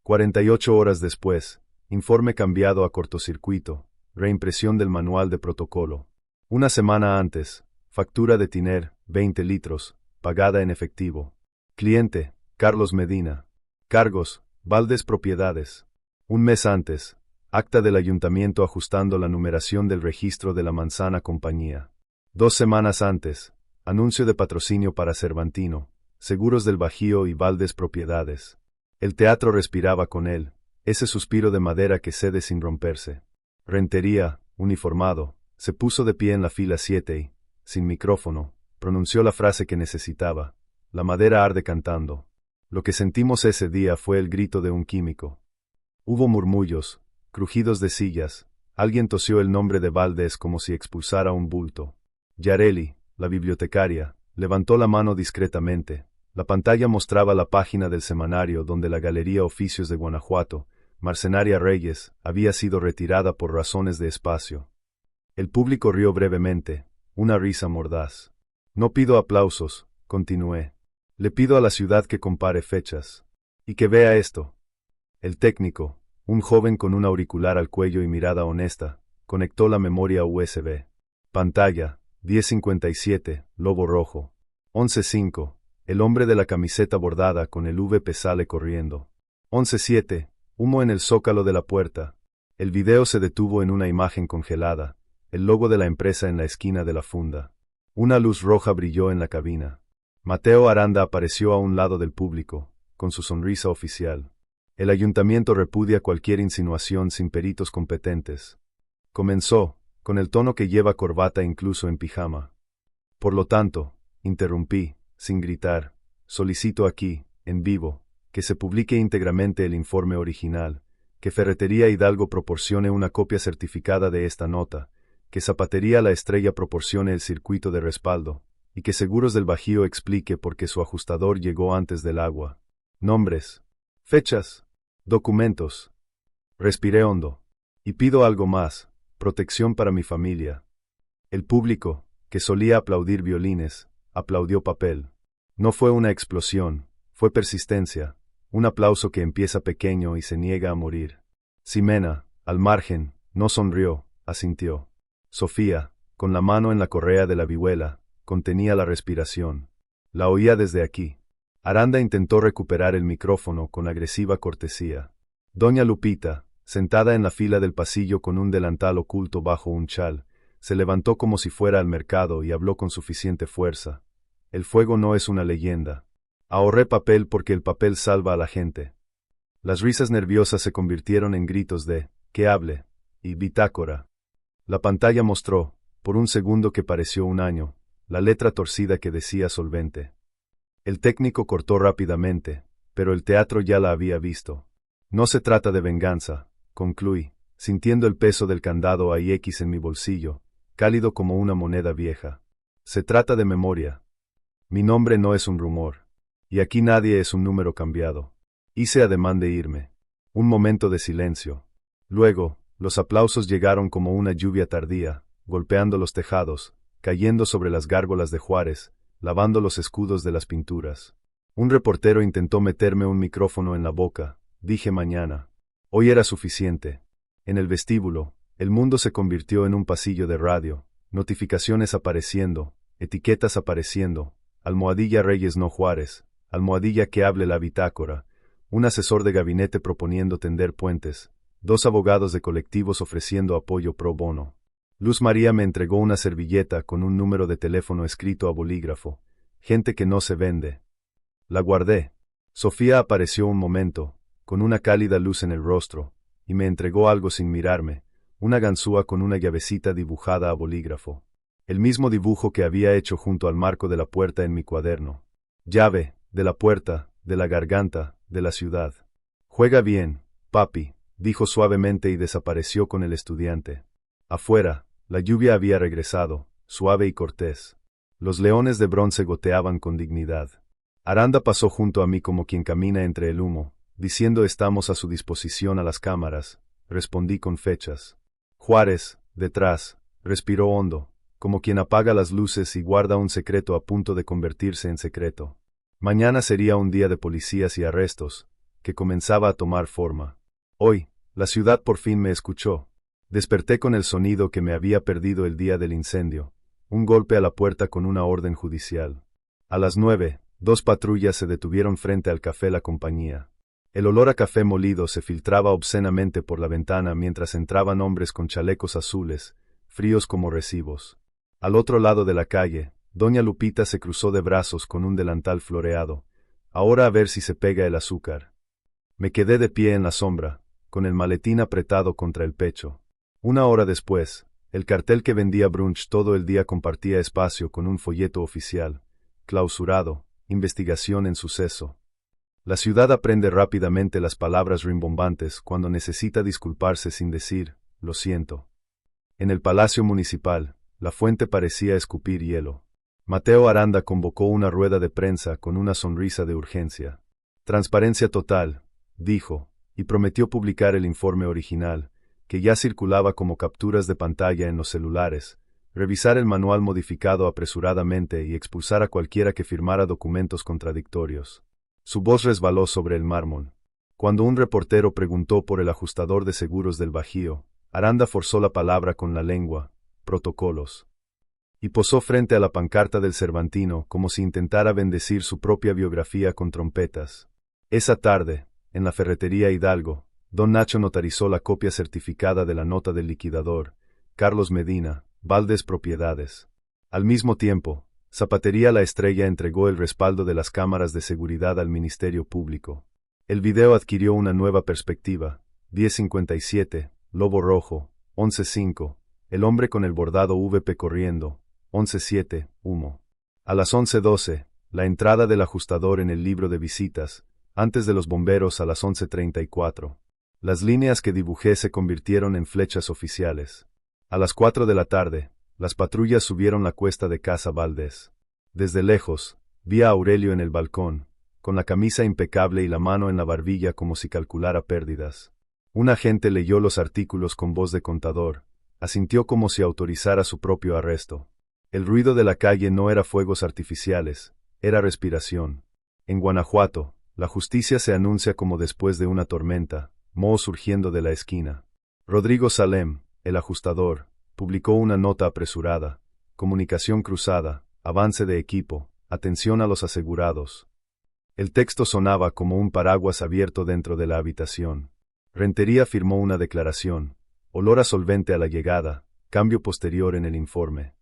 48 horas después, informe cambiado a cortocircuito, reimpresión del manual de protocolo. Una semana antes, factura de tiner, 20 litros, pagada en efectivo. Cliente, Carlos Medina. Cargos, Valdés Propiedades. Un mes antes, acta del ayuntamiento ajustando la numeración del registro de la Manzana Compañía. 2 semanas antes, anuncio de patrocinio para Cervantino, Seguros del Bajío y Valdés Propiedades. El teatro respiraba con él, ese suspiro de madera que cede sin romperse. Rentería, uniformado, se puso de pie en la fila 7 y, sin micrófono, pronunció la frase que necesitaba. La madera arde cantando. Lo que sentimos ese día fue el grito de un químico. Hubo murmullos, crujidos de sillas, alguien tosió el nombre de Valdés como si expulsara un bulto. Yareli, la bibliotecaria, levantó la mano discretamente. La pantalla mostraba la página del semanario donde la Galería Oficios de Guanajuato, Marcenaria Reyes, había sido retirada por razones de espacio. El público rió brevemente, una risa mordaz. No pido aplausos, continué. Le pido a la ciudad que compare fechas. Y que vea esto. El técnico, un joven con un auricular al cuello y mirada honesta, conectó la memoria USB. Pantalla, 10:57, lobo rojo. 11:05, el hombre de la camiseta bordada con el VP sale corriendo. 11:07, humo en el zócalo de la puerta. El video se detuvo en una imagen congelada, el logo de la empresa en la esquina de la funda. Una luz roja brilló en la cabina. Mateo Aranda apareció a un lado del público, con su sonrisa oficial. El ayuntamiento repudia cualquier insinuación sin peritos competentes. Comenzó, con el tono que lleva corbata incluso en pijama. Por lo tanto, interrumpí, sin gritar, solicito aquí, en vivo, que se publique íntegramente el informe original, que Ferretería Hidalgo proporcione una copia certificada de esta nota, que Zapatería La Estrella proporcione el circuito de respaldo, y que Seguros del Bajío explique por qué su ajustador llegó antes del agua. Nombres, fechas, documentos. Respiré hondo. Y pido algo más, protección para mi familia. El público, que solía aplaudir violines, aplaudió papel. No fue una explosión, fue persistencia, un aplauso que empieza pequeño y se niega a morir. Ximena, al margen, no sonrió, asintió. Sofía, con la mano en la correa de la vihuela, contenía la respiración. La oía desde aquí. Aranda intentó recuperar el micrófono con agresiva cortesía. Doña Lupita, sentada en la fila del pasillo con un delantal oculto bajo un chal, se levantó como si fuera al mercado y habló con suficiente fuerza. El fuego no es una leyenda. Ahorré papel porque el papel salva a la gente. Las risas nerviosas se convirtieron en gritos de «que hable» y «bitácora». La pantalla mostró, por un segundo que pareció un año, la letra torcida que decía solvente. El técnico cortó rápidamente, pero el teatro ya la había visto. No se trata de venganza, concluí, sintiendo el peso del candado AIX en mi bolsillo, cálido como una moneda vieja. Se trata de memoria. Mi nombre no es un rumor. Y aquí nadie es un número cambiado. Hice ademán de irme. Un momento de silencio. Luego, los aplausos llegaron como una lluvia tardía, golpeando los tejados, cayendo sobre las gárgolas de Juárez, lavando los escudos de las pinturas. Un reportero intentó meterme un micrófono en la boca. Dije mañana. Hoy era suficiente. En el vestíbulo, el mundo se convirtió en un pasillo de radio, notificaciones apareciendo, etiquetas apareciendo, almohadilla Reyes no Juárez, almohadilla que hable la bitácora, un asesor de gabinete proponiendo tender puentes, 2 abogados de colectivos ofreciendo apoyo pro bono. Luz María me entregó una servilleta con un número de teléfono escrito a bolígrafo. Gente que no se vende. La guardé. Sofía apareció un momento, con una cálida luz en el rostro, y me entregó algo sin mirarme, una ganzúa con una llavecita dibujada a bolígrafo. El mismo dibujo que había hecho junto al marco de la puerta en mi cuaderno. Llave, de la puerta, de la garganta, de la ciudad. Juega bien, papi, dijo suavemente y desapareció con el estudiante. Afuera, la lluvia había regresado, suave y cortés. Los leones de bronce goteaban con dignidad. Aranda pasó junto a mí como quien camina entre el humo, diciendo estamos a su disposición a las cámaras. Respondí con fechas. Juárez, detrás, respiró hondo, como quien apaga las luces y guarda un secreto a punto de convertirse en secreto. Mañana sería un día de policías y arrestos, que comenzaba a tomar forma. Hoy, la ciudad por fin me escuchó. Desperté con el sonido que me había perdido el día del incendio, un golpe a la puerta con una orden judicial. A las 9, 2 patrullas se detuvieron frente al café La Compañía. El olor a café molido se filtraba obscenamente por la ventana mientras entraban hombres con chalecos azules, fríos como recibos. Al otro lado de la calle, doña Lupita se cruzó de brazos con un delantal floreado. Ahora a ver si se pega el azúcar. Me quedé de pie en la sombra, con el maletín apretado contra el pecho. Una hora después, el cartel que vendía brunch todo el día compartía espacio con un folleto oficial, clausurado, investigación en suceso. La ciudad aprende rápidamente las palabras rimbombantes cuando necesita disculparse sin decir, lo siento. En el Palacio Municipal, la fuente parecía escupir hielo. Mateo Aranda convocó una rueda de prensa con una sonrisa de urgencia. Transparencia total, dijo, y prometió publicar el informe original, que ya circulaba como capturas de pantalla en los celulares, revisar el manual modificado apresuradamente y expulsar a cualquiera que firmara documentos contradictorios. Su voz resbaló sobre el mármol. Cuando un reportero preguntó por el ajustador de seguros del Bajío, Aranda forzó la palabra con la lengua, protocolos. Y posó frente a la pancarta del Cervantino como si intentara bendecir su propia biografía con trompetas. Esa tarde, en la ferretería Hidalgo, don Nacho notarizó la copia certificada de la nota del liquidador, Carlos Medina, Valdés Propiedades. Al mismo tiempo, Zapatería La Estrella entregó el respaldo de las cámaras de seguridad al Ministerio Público. El video adquirió una nueva perspectiva. 10:57, Lobo Rojo, 11:5, el hombre con el bordado VP corriendo, 11:7, humo. A las 11:12, la entrada del ajustador en el libro de visitas, antes de los bomberos a las 11:34. Las líneas que dibujé se convirtieron en flechas oficiales. A las 4 de la tarde, las patrullas subieron la cuesta de Casa Valdés. Desde lejos, vi a Aurelio en el balcón, con la camisa impecable y la mano en la barbilla como si calculara pérdidas. Un agente leyó los artículos con voz de contador, asintió como si autorizara su propio arresto. El ruido de la calle no era fuegos artificiales, era respiración. En Guanajuato, la justicia se anuncia como después de una tormenta, moho surgiendo de la esquina. Rodrigo Salem, el ajustador, publicó una nota apresurada, comunicación cruzada, avance de equipo, atención a los asegurados. El texto sonaba como un paraguas abierto dentro de la habitación. Rentería firmó una declaración, olor a solvente a la llegada, cambio posterior en el informe.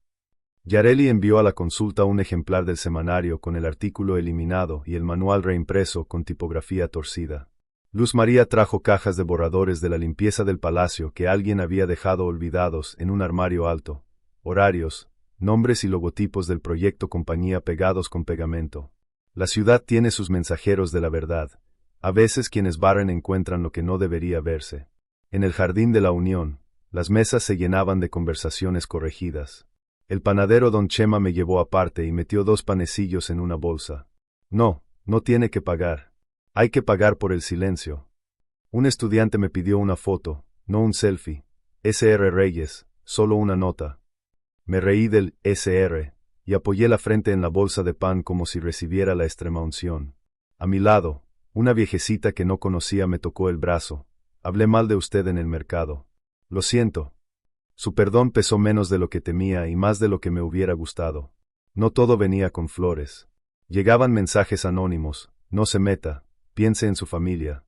Yareli envió a la consulta un ejemplar del semanario con el artículo eliminado y el manual reimpreso con tipografía torcida. Luz María trajo cajas de borradores de la limpieza del palacio que alguien había dejado olvidados en un armario alto, horarios, nombres y logotipos del proyecto compañía pegados con pegamento. La ciudad tiene sus mensajeros de la verdad. A veces quienes barren encuentran lo que no debería verse. En el jardín de la Unión, las mesas se llenaban de conversaciones corregidas. El panadero don Chema me llevó aparte y metió 2 panecillos en una bolsa. No, no tiene que pagar. Hay que pagar por el silencio. Un estudiante me pidió una foto, no un selfie. S.R. Reyes, solo una nota. Me reí del S.R. y apoyé la frente en la bolsa de pan como si recibiera la extremaunción. A mi lado, una viejecita que no conocía me tocó el brazo. Hablé mal de usted en el mercado. Lo siento. Su perdón pesó menos de lo que temía y más de lo que me hubiera gustado. No todo venía con flores. Llegaban mensajes anónimos: no se meta, piense en su familia.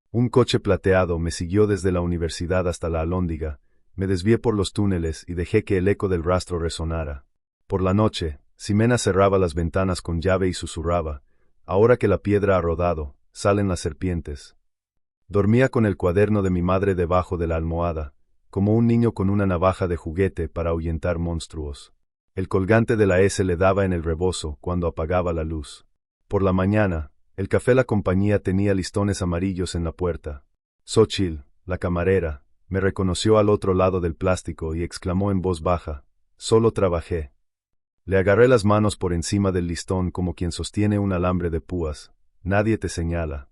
Un coche plateado me siguió desde la universidad hasta la Alhóndiga. Me desvié por los túneles y dejé que el eco del rastro resonara. Por la noche, Ximena cerraba las ventanas con llave y susurraba: ahora que la piedra ha rodado, salen las serpientes. Dormía con el cuaderno de mi madre debajo de la almohada, como un niño con una navaja de juguete para ahuyentar monstruos. El colgante de la S le daba en el rebozo cuando apagaba la luz. Por la mañana, el café La Compañía tenía listones amarillos en la puerta. Xochitl, la camarera, me reconoció al otro lado del plástico y exclamó en voz baja: solo trabajé. Le agarré las manos por encima del listón como quien sostiene un alambre de púas. Nadie te señala.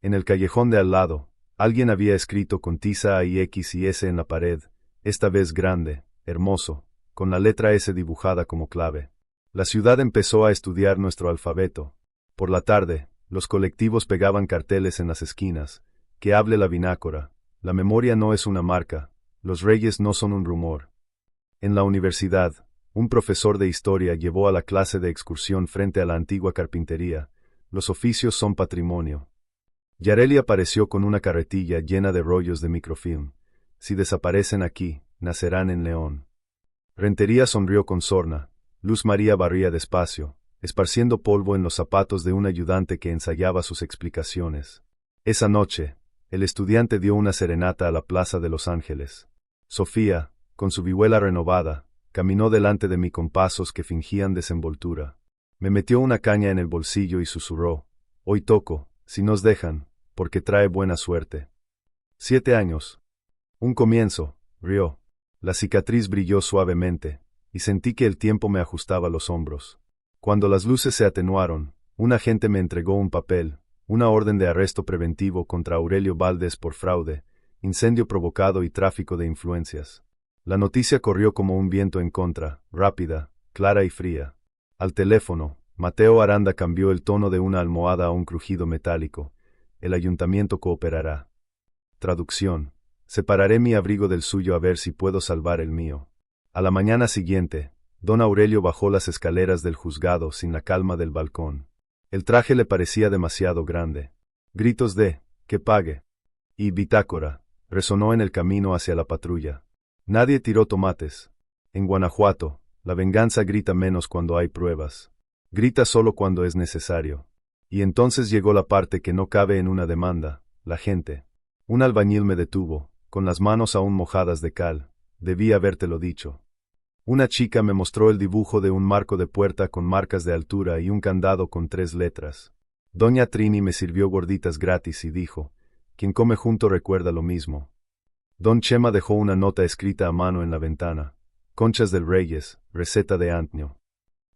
En el callejón de al lado, alguien había escrito con tiza A y X y S en la pared, esta vez grande, hermoso, con la letra S dibujada como clave. La ciudad empezó a estudiar nuestro alfabeto. Por la tarde, los colectivos pegaban carteles en las esquinas: que hable la binácora, la memoria no es una marca, los reyes no son un rumor. En la universidad, un profesor de historia llevó a la clase de excursión frente a la antigua carpintería: los oficios son patrimonio. Yareli apareció con una carretilla llena de rollos de microfilm. Si desaparecen aquí, nacerán en León. Rentería sonrió con sorna. Luz María barría despacio, esparciendo polvo en los zapatos de un ayudante que ensayaba sus explicaciones. Esa noche, el estudiante dio una serenata a la Plaza de Los Ángeles. Sofía, con su vihuela renovada, caminó delante de mí con pasos que fingían desenvoltura. Me metió una caña en el bolsillo y susurró: hoy toco, si nos dejan, porque trae buena suerte. 7 años. Un comienzo, rió. La cicatriz brilló suavemente, y sentí que el tiempo me ajustaba los hombros. Cuando las luces se atenuaron, un agente me entregó un papel, una orden de arresto preventivo contra Aurelio Valdés por fraude, incendio provocado y tráfico de influencias. La noticia corrió como un viento en contra, rápida, clara y fría. Al teléfono, Mateo Aranda cambió el tono de una almohada a un crujido metálico: el ayuntamiento cooperará. Traducción: separaré mi abrigo del suyo a ver si puedo salvar el mío. A la mañana siguiente, don Aurelio bajó las escaleras del juzgado sin la calma del balcón. El traje le parecía demasiado grande. Gritos de «que pague» y «bitácora» resonó en el camino hacia la patrulla. Nadie tiró tomates. En Guanajuato, la venganza grita menos cuando hay pruebas. Grita solo cuando es necesario. Y entonces llegó la parte que no cabe en una demanda: la gente. Un albañil me detuvo, con las manos aún mojadas de cal. Debí habértelo dicho. Una chica me mostró el dibujo de un marco de puerta con marcas de altura y un candado con 3 letras. Doña Trini me sirvió gorditas gratis y dijo: quien come junto recuerda lo mismo. Don Chema dejó una nota escrita a mano en la ventana: Conchas del Reyes, receta de Antnio.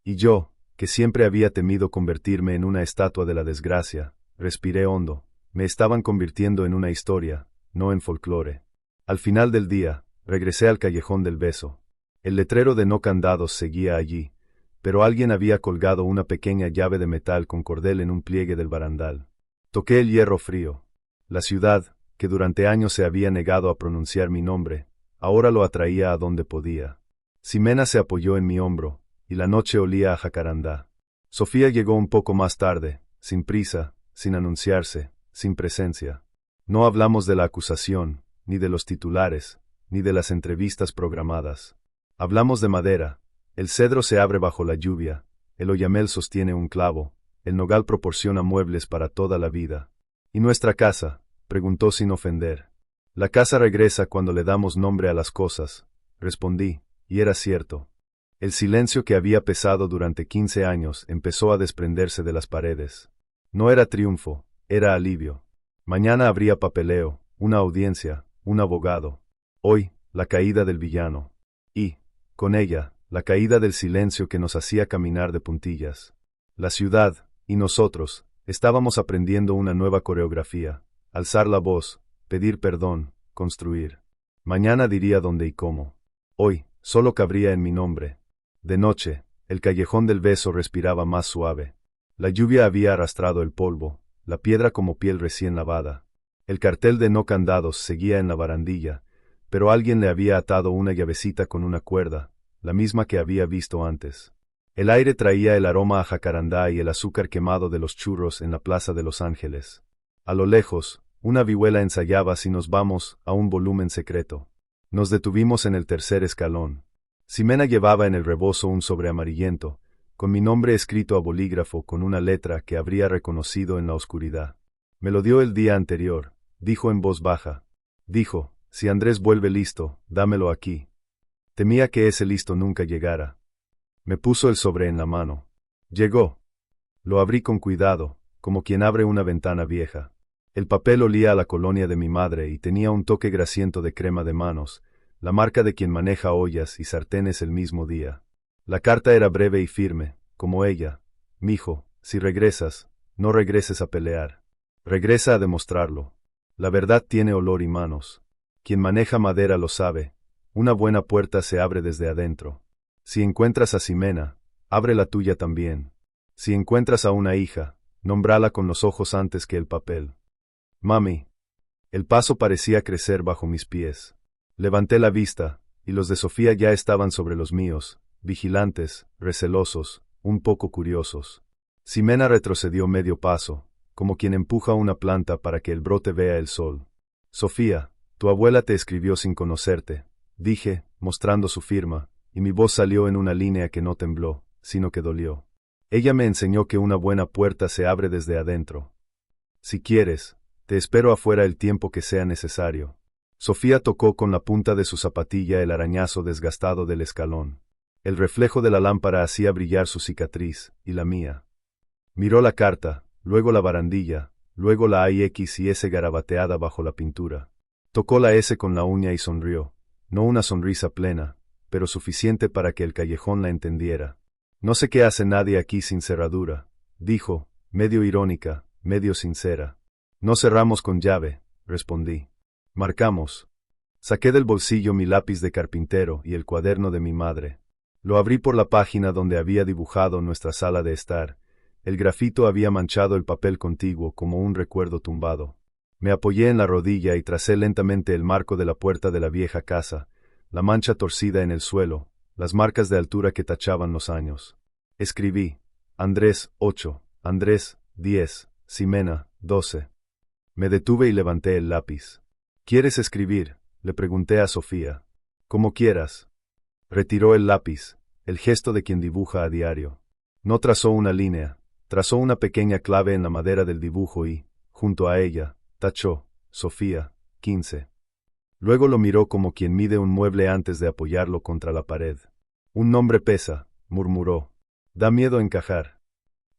Y yo, que siempre había temido convertirme en una estatua de la desgracia, respiré hondo. Me estaban convirtiendo en una historia, no en folclore. Al final del día, regresé al callejón del beso. El letrero de no candados seguía allí, pero alguien había colgado una pequeña llave de metal con cordel en un pliegue del barandal. Toqué el hierro frío. La ciudad, que durante años se había negado a pronunciar mi nombre, ahora lo atraía a donde podía. Ximena se apoyó en mi hombro, y la noche olía a jacarandá. Sofía llegó un poco más tarde, sin prisa, sin anunciarse, sin presencia. No hablamos de la acusación, ni de los titulares, ni de las entrevistas programadas. Hablamos de madera. El cedro se abre bajo la lluvia, el oyamel sostiene un clavo, el nogal proporciona muebles para toda la vida. ¿Y nuestra casa?, preguntó sin ofender. La casa regresa cuando le damos nombre a las cosas, respondí, y era cierto. El silencio que había pesado durante 15 años empezó a desprenderse de las paredes. No era triunfo, era alivio. Mañana habría papeleo, una audiencia, un abogado. Hoy, la caída del villano. Y, con ella, la caída del silencio que nos hacía caminar de puntillas. La ciudad, y nosotros, estábamos aprendiendo una nueva coreografía. Alzar la voz, pedir perdón, construir. Mañana diría dónde y cómo. Hoy, solo cabría en mi nombre. De noche, el callejón del beso respiraba más suave. La lluvia había arrastrado el polvo, la piedra como piel recién lavada. El cartel de no candados seguía en la barandilla, pero alguien le había atado una llavecita con una cuerda, la misma que había visto antes. El aire traía el aroma a jacarandá y el azúcar quemado de los churros en la Plaza de Los Ángeles. A lo lejos, una vihuela ensayaba si nos vamos a un volumen secreto. Nos detuvimos en el tercer escalón. Ximena llevaba en el rebozo un sobre amarillento, con mi nombre escrito a bolígrafo con una letra que habría reconocido en la oscuridad. Me lo dio el día anterior, dijo en voz baja. Dijo, si Andrés vuelve listo, dámelo aquí. Temía que ese listo nunca llegara. Me puso el sobre en la mano. Llegó. Lo abrí con cuidado, como quien abre una ventana vieja. El papel olía a la colonia de mi madre y tenía un toque grasiento de crema de manos, la marca de quien maneja ollas y sartenes el mismo día. La carta era breve y firme, como ella. Mijo, si regresas, no regreses a pelear. Regresa a demostrarlo. La verdad tiene olor y manos. Quien maneja madera lo sabe. Una buena puerta se abre desde adentro. Si encuentras a Ximena, abre la tuya también. Si encuentras a una hija, nómbrala con los ojos antes que el papel. Mami. El paso parecía crecer bajo mis pies. Levanté la vista, y los de Sofía ya estaban sobre los míos, vigilantes, recelosos, un poco curiosos. Ximena retrocedió medio paso, como quien empuja una planta para que el brote vea el sol. Sofía, tu abuela te escribió sin conocerte, dije, mostrando su firma, y mi voz salió en una línea que no tembló, sino que dolió. Ella me enseñó que una buena puerta se abre desde adentro. Si quieres, te espero afuera el tiempo que sea necesario. Sofía tocó con la punta de su zapatilla el arañazo desgastado del escalón. El reflejo de la lámpara hacía brillar su cicatriz, y la mía. Miró la carta, luego la barandilla, luego la A y X y S garabateada bajo la pintura. Tocó la S con la uña y sonrió, no una sonrisa plena, pero suficiente para que el callejón la entendiera. No sé qué hace nadie aquí sin cerradura, dijo, medio irónica, medio sincera. No cerramos con llave, respondí. Marcamos. Saqué del bolsillo mi lápiz de carpintero y el cuaderno de mi madre. Lo abrí por la página donde había dibujado nuestra sala de estar. El grafito había manchado el papel contiguo como un recuerdo tumbado. Me apoyé en la rodilla y tracé lentamente el marco de la puerta de la vieja casa, la mancha torcida en el suelo, las marcas de altura que tachaban los años. Escribí, Andrés, 8, Andrés, 10, Ximena, 12. Me detuve y levanté el lápiz. ¿Quieres escribir?, le pregunté a Sofía. Como quieras. Retiró el lápiz, el gesto de quien dibuja a diario. No trazó una línea, trazó una pequeña clave en la madera del dibujo y, junto a ella, tachó, Sofía, 15. Luego lo miró como quien mide un mueble antes de apoyarlo contra la pared. Un nombre pesa, murmuró. Da miedo encajar.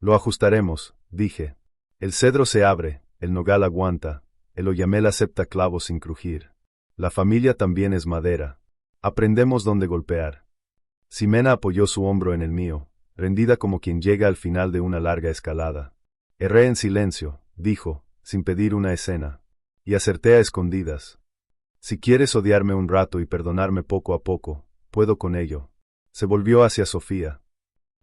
Lo ajustaremos, dije. El cedro se abre, el nogal aguanta, el oyamel acepta clavos sin crujir. La familia también es madera. Aprendemos dónde golpear. Ximena apoyó su hombro en el mío, rendida como quien llega al final de una larga escalada. Erré en silencio, dijo, sin pedir una escena. Y acerté a escondidas. Si quieres odiarme un rato y perdonarme poco a poco, puedo con ello. Se volvió hacia Sofía.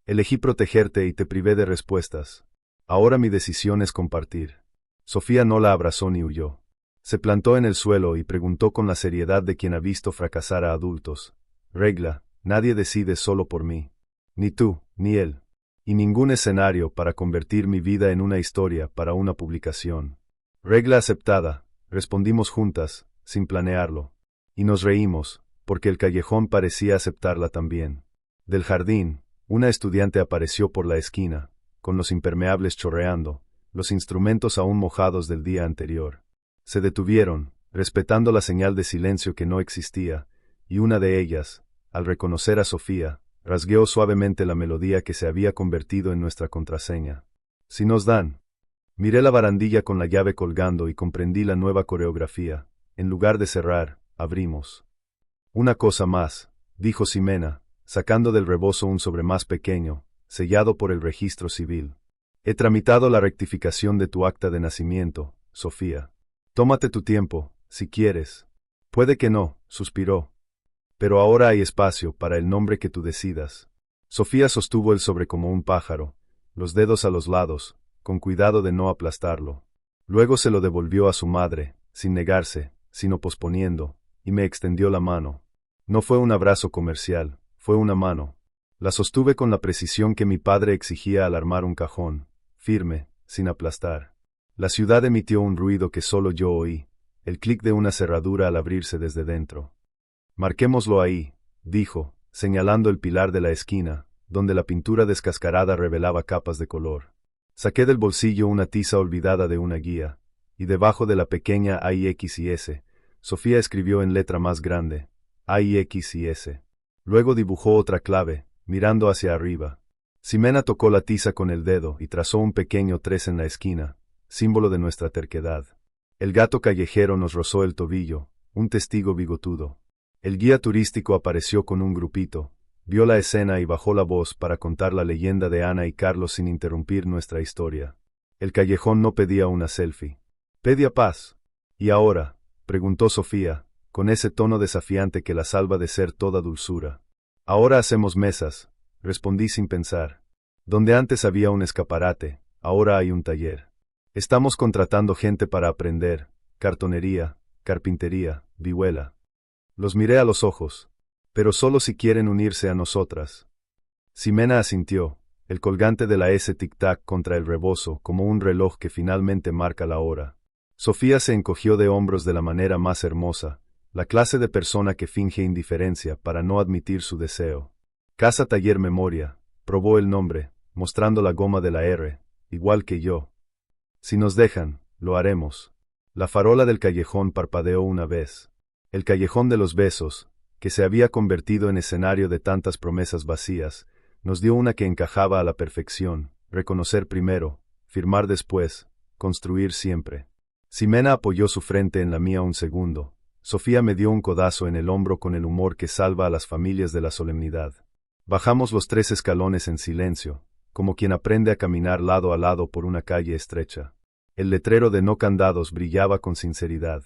Elegí protegerte y te privé de respuestas. Ahora mi decisión es compartir. Sofía no la abrazó ni huyó. Se plantó en el suelo y preguntó con la seriedad de quien ha visto fracasar a adultos. Regla, nadie decide solo por mí. Ni tú, ni él. Y ningún escenario para convertir mi vida en una historia para una publicación. Regla aceptada, respondimos juntas, sin planearlo. Y nos reímos, porque el callejón parecía aceptarla también. Del jardín, una estudiante apareció por la esquina, con los impermeables chorreando, los instrumentos aún mojados del día anterior. Se detuvieron, respetando la señal de silencio que no existía, y una de ellas, al reconocer a Sofía, rasgueó suavemente la melodía que se había convertido en nuestra contraseña. Si nos dan. Miré la barandilla con la llave colgando y comprendí la nueva coreografía. En lugar de cerrar, abrimos. Una cosa más, dijo Ximena, sacando del rebozo un sobre más pequeño, sellado por el registro civil. He tramitado la rectificación de tu acta de nacimiento, Sofía. Tómate tu tiempo, si quieres. Puede que no, suspiró. Pero ahora hay espacio para el nombre que tú decidas. Sofía sostuvo el sobre como un pájaro, los dedos a los lados, con cuidado de no aplastarlo. Luego se lo devolvió a su madre, sin negarse, sino posponiendo, y me extendió la mano. No fue un abrazo comercial, fue una mano. La sostuve con la precisión que mi padre exigía al armar un cajón, firme, sin aplastar. La ciudad emitió un ruido que solo yo oí, el clic de una cerradura al abrirse desde dentro. Marquémoslo ahí, dijo, señalando el pilar de la esquina, donde la pintura descascarada revelaba capas de color. Saqué del bolsillo una tiza olvidada de una guía, y debajo de la pequeña A y X y S, Sofía escribió en letra más grande, A y X y S. Luego dibujó otra clave, mirando hacia arriba. Ximena tocó la tiza con el dedo y trazó un pequeño 3 en la esquina, símbolo de nuestra terquedad. El gato callejero nos rozó el tobillo, un testigo bigotudo. El guía turístico apareció con un grupito, vio la escena y bajó la voz para contar la leyenda de Ana y Carlos sin interrumpir nuestra historia. El callejón no pedía una selfie. Pedía paz. ¿Y ahora?, preguntó Sofía, con ese tono desafiante que la salva de ser toda dulzura. Ahora hacemos mesas, respondí sin pensar. Donde antes había un escaparate, ahora hay un taller. Estamos contratando gente para aprender, cartonería, carpintería, vihuela. Los miré a los ojos. Pero solo si quieren unirse a nosotras. Ximena asintió, el colgante de la S tic-tac contra el rebozo como un reloj que finalmente marca la hora. Sofía se encogió de hombros de la manera más hermosa, la clase de persona que finge indiferencia para no admitir su deseo. Casa Taller Memoria, probó el nombre, mostrando la goma de la R, igual que yo. Si nos dejan, lo haremos. La farola del callejón parpadeó una vez. El callejón de los besos, que se había convertido en escenario de tantas promesas vacías, nos dio una que encajaba a la perfección: reconocer primero, firmar después, construir siempre. Ximena apoyó su frente en la mía un segundo. Sofía me dio un codazo en el hombro con el humor que salva a las familias de la solemnidad. Bajamos los 3 escalones en silencio, como quien aprende a caminar lado a lado por una calle estrecha. El letrero de no candados brillaba con sinceridad.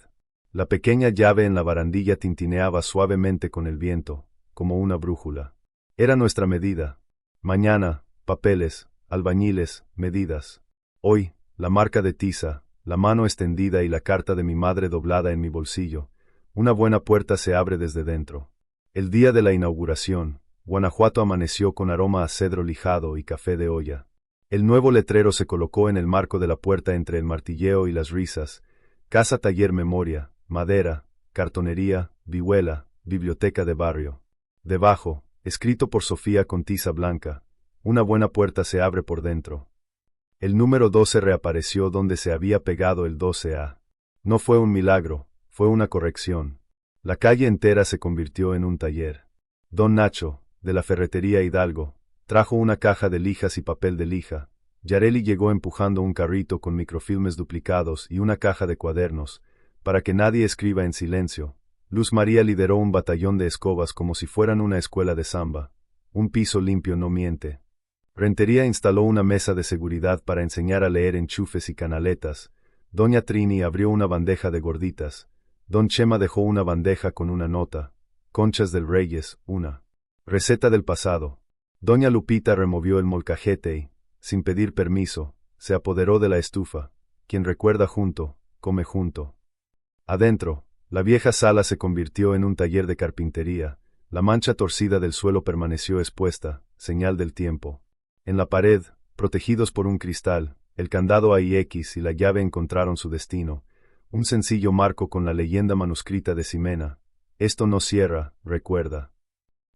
La pequeña llave en la barandilla tintineaba suavemente con el viento, como una brújula. Era nuestra medida. Mañana, papeles, albañiles, medidas. Hoy, la marca de tiza, la mano extendida y la carta de mi madre doblada en mi bolsillo. Una buena puerta se abre desde dentro. El día de la inauguración, Guanajuato amaneció con aroma a cedro lijado y café de olla. El nuevo letrero se colocó en el marco de la puerta entre el martilleo y las risas. Casa Taller Memoria, madera, cartonería, vihuela, biblioteca de barrio. Debajo, escrito por Sofía con tiza blanca, una buena puerta se abre por dentro. El número 12 reapareció donde se había pegado el 12A. No fue un milagro, fue una corrección. La calle entera se convirtió en un taller. Don Nacho, de la ferretería Hidalgo, trajo una caja de lijas y papel de lija. Yareli llegó empujando un carrito con microfilmes duplicados y una caja de cuadernos, para que nadie escriba en silencio. Luz María lideró un batallón de escobas como si fueran una escuela de samba. Un piso limpio no miente. Rentería instaló una mesa de seguridad para enseñar a leer enchufes y canaletas. Doña Trini abrió una bandeja de gorditas. Don Chema dejó una bandeja con una nota. Conchas del Reyes, una receta del pasado. Doña Lupita removió el molcajete y, sin pedir permiso, se apoderó de la estufa. Quien recuerda junto, come junto. Adentro, la vieja sala se convirtió en un taller de carpintería. La mancha torcida del suelo permaneció expuesta, señal del tiempo. En la pared, protegidos por un cristal, el candado AIX y la llave encontraron su destino. Un sencillo marco con la leyenda manuscrita de Ximena. Esto no cierra, recuerda.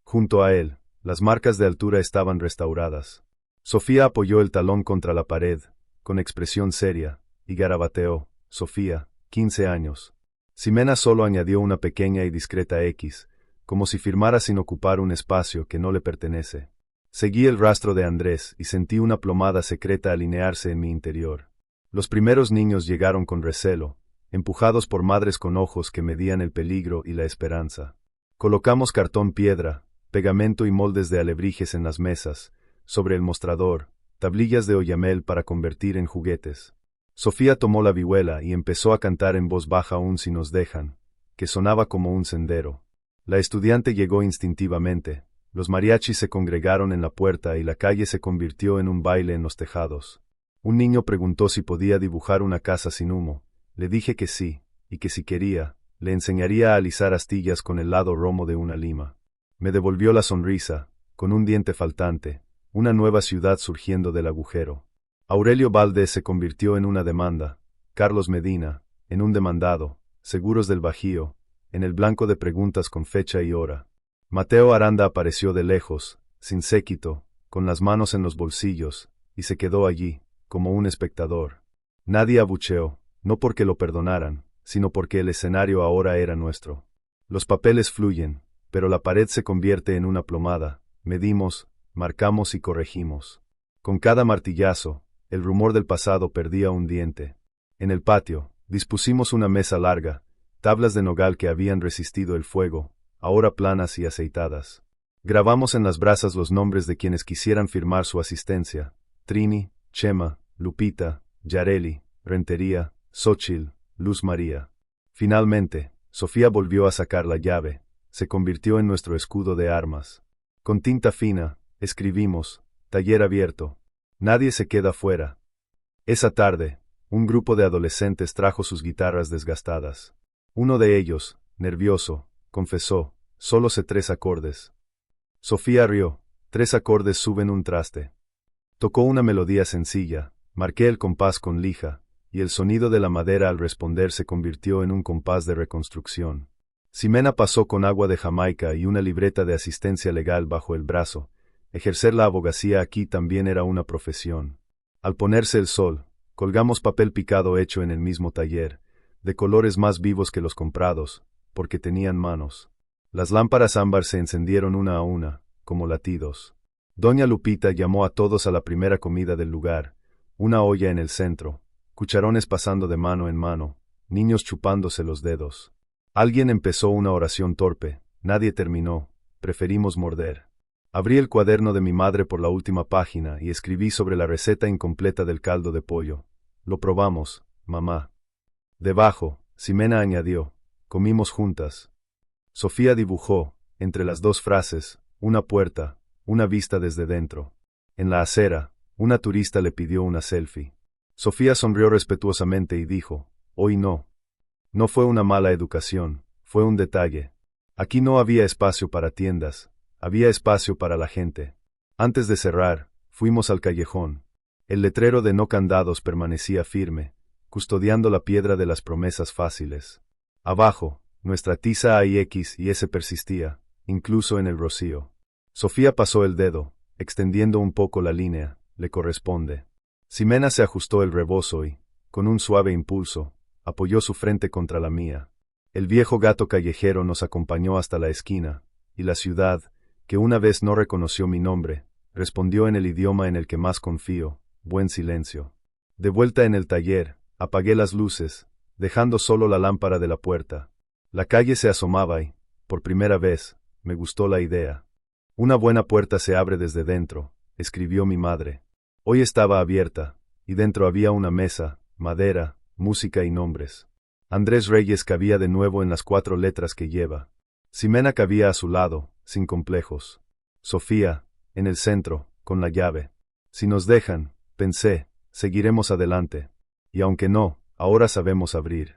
Junto a él, las marcas de altura estaban restauradas. Sofía apoyó el talón contra la pared, con expresión seria, y garabateó, Sofía, 15 años. Ximena solo añadió una pequeña y discreta X, como si firmara sin ocupar un espacio que no le pertenece. Seguí el rastro de Andrés y sentí una plomada secreta alinearse en mi interior. Los primeros niños llegaron con recelo, empujados por madres con ojos que medían el peligro y la esperanza. Colocamos cartón piedra, pegamento y moldes de alebrijes en las mesas, sobre el mostrador, tablillas de oyamel para convertir en juguetes. Sofía tomó la vihuela y empezó a cantar en voz baja un Si nos dejan, que sonaba como un sendero. La estudiante llegó instintivamente, los mariachis se congregaron en la puerta y la calle se convirtió en un baile en los tejados. Un niño preguntó si podía dibujar una casa sin humo. Le dije que sí, y que si quería, le enseñaría a alisar astillas con el lado romo de una lima. Me devolvió la sonrisa, con un diente faltante, una nueva ciudad surgiendo del agujero. Aurelio Valdés se convirtió en una demanda, Carlos Medina, en un demandado, Seguros del Bajío, en el blanco de preguntas con fecha y hora. Mateo Aranda apareció de lejos, sin séquito, con las manos en los bolsillos, y se quedó allí, como un espectador. Nadie abucheó, no porque lo perdonaran, sino porque el escenario ahora era nuestro. Los papeles fluyen, pero la pared se convierte en una plomada, medimos, marcamos y corregimos. Con cada martillazo, el rumor del pasado perdía un diente. En el patio, dispusimos una mesa larga, tablas de nogal que habían resistido el fuego, ahora planas y aceitadas. Grabamos en las brasas los nombres de quienes quisieran firmar su asistencia: Trini, Chema, Lupita, Yareli, Rentería, Xóchitl, Luz María. Finalmente, Sofía volvió a sacar la llave, se convirtió en nuestro escudo de armas. Con tinta fina, escribimos: Taller abierto. Nadie se queda fuera. Esa tarde, un grupo de adolescentes trajo sus guitarras desgastadas. Uno de ellos, nervioso, confesó: solo sé 3 acordes. Sofía rió: 3 acordes suben un traste. Tocó una melodía sencilla, marqué el compás con lija, y el sonido de la madera al responder se convirtió en un compás de reconstrucción. Ximena pasó con agua de Jamaica y una libreta de asistencia legal bajo el brazo. Ejercer la abogacía aquí también era una profesión. Al ponerse el sol, colgamos papel picado hecho en el mismo taller, de colores más vivos que los comprados, porque tenían manos. Las lámparas ámbar se encendieron una a una, como latidos. Doña Lupita llamó a todos a la primera comida del lugar, una olla en el centro, cucharones pasando de mano en mano, niños chupándose los dedos. Alguien empezó una oración torpe, nadie terminó, preferimos morder. Abrí el cuaderno de mi madre por la última página y escribí sobre la receta incompleta del caldo de pollo. Lo probamos, mamá. Debajo, Ximena añadió: comimos juntas. Sofía dibujó, entre las 2 frases, una puerta, una vista desde dentro. En la acera, una turista le pidió una selfie. Sofía sonrió respetuosamente y dijo: hoy no. No fue una mala educación, fue un detalle. Aquí no había espacio para tiendas, había espacio para la gente. Antes de cerrar, fuimos al callejón. El letrero de no candados permanecía firme, custodiando la piedra de las promesas fáciles. Abajo, nuestra tiza A y X y S persistía, incluso en el rocío. Sofía pasó el dedo, extendiendo un poco la línea: le corresponde. Ximena se ajustó el rebozo y, con un suave impulso, apoyó su frente contra la mía. El viejo gato callejero nos acompañó hasta la esquina, y la ciudad, que una vez no reconoció mi nombre, respondió en el idioma en el que más confío: buen silencio. De vuelta en el taller, apagué las luces, dejando solo la lámpara de la puerta. La calle se asomaba y, por primera vez, me gustó la idea. Una buena puerta se abre desde dentro, escribió mi madre. Hoy estaba abierta, y dentro había una mesa, madera, música y nombres. Andrés Reyes cabía de nuevo en las 4 letras que lleva. Ximena cabía a su lado, sin complejos. Sofía, en el centro, con la llave. Si nos dejan, pensé, seguiremos adelante. Y aunque no, ahora sabemos abrir.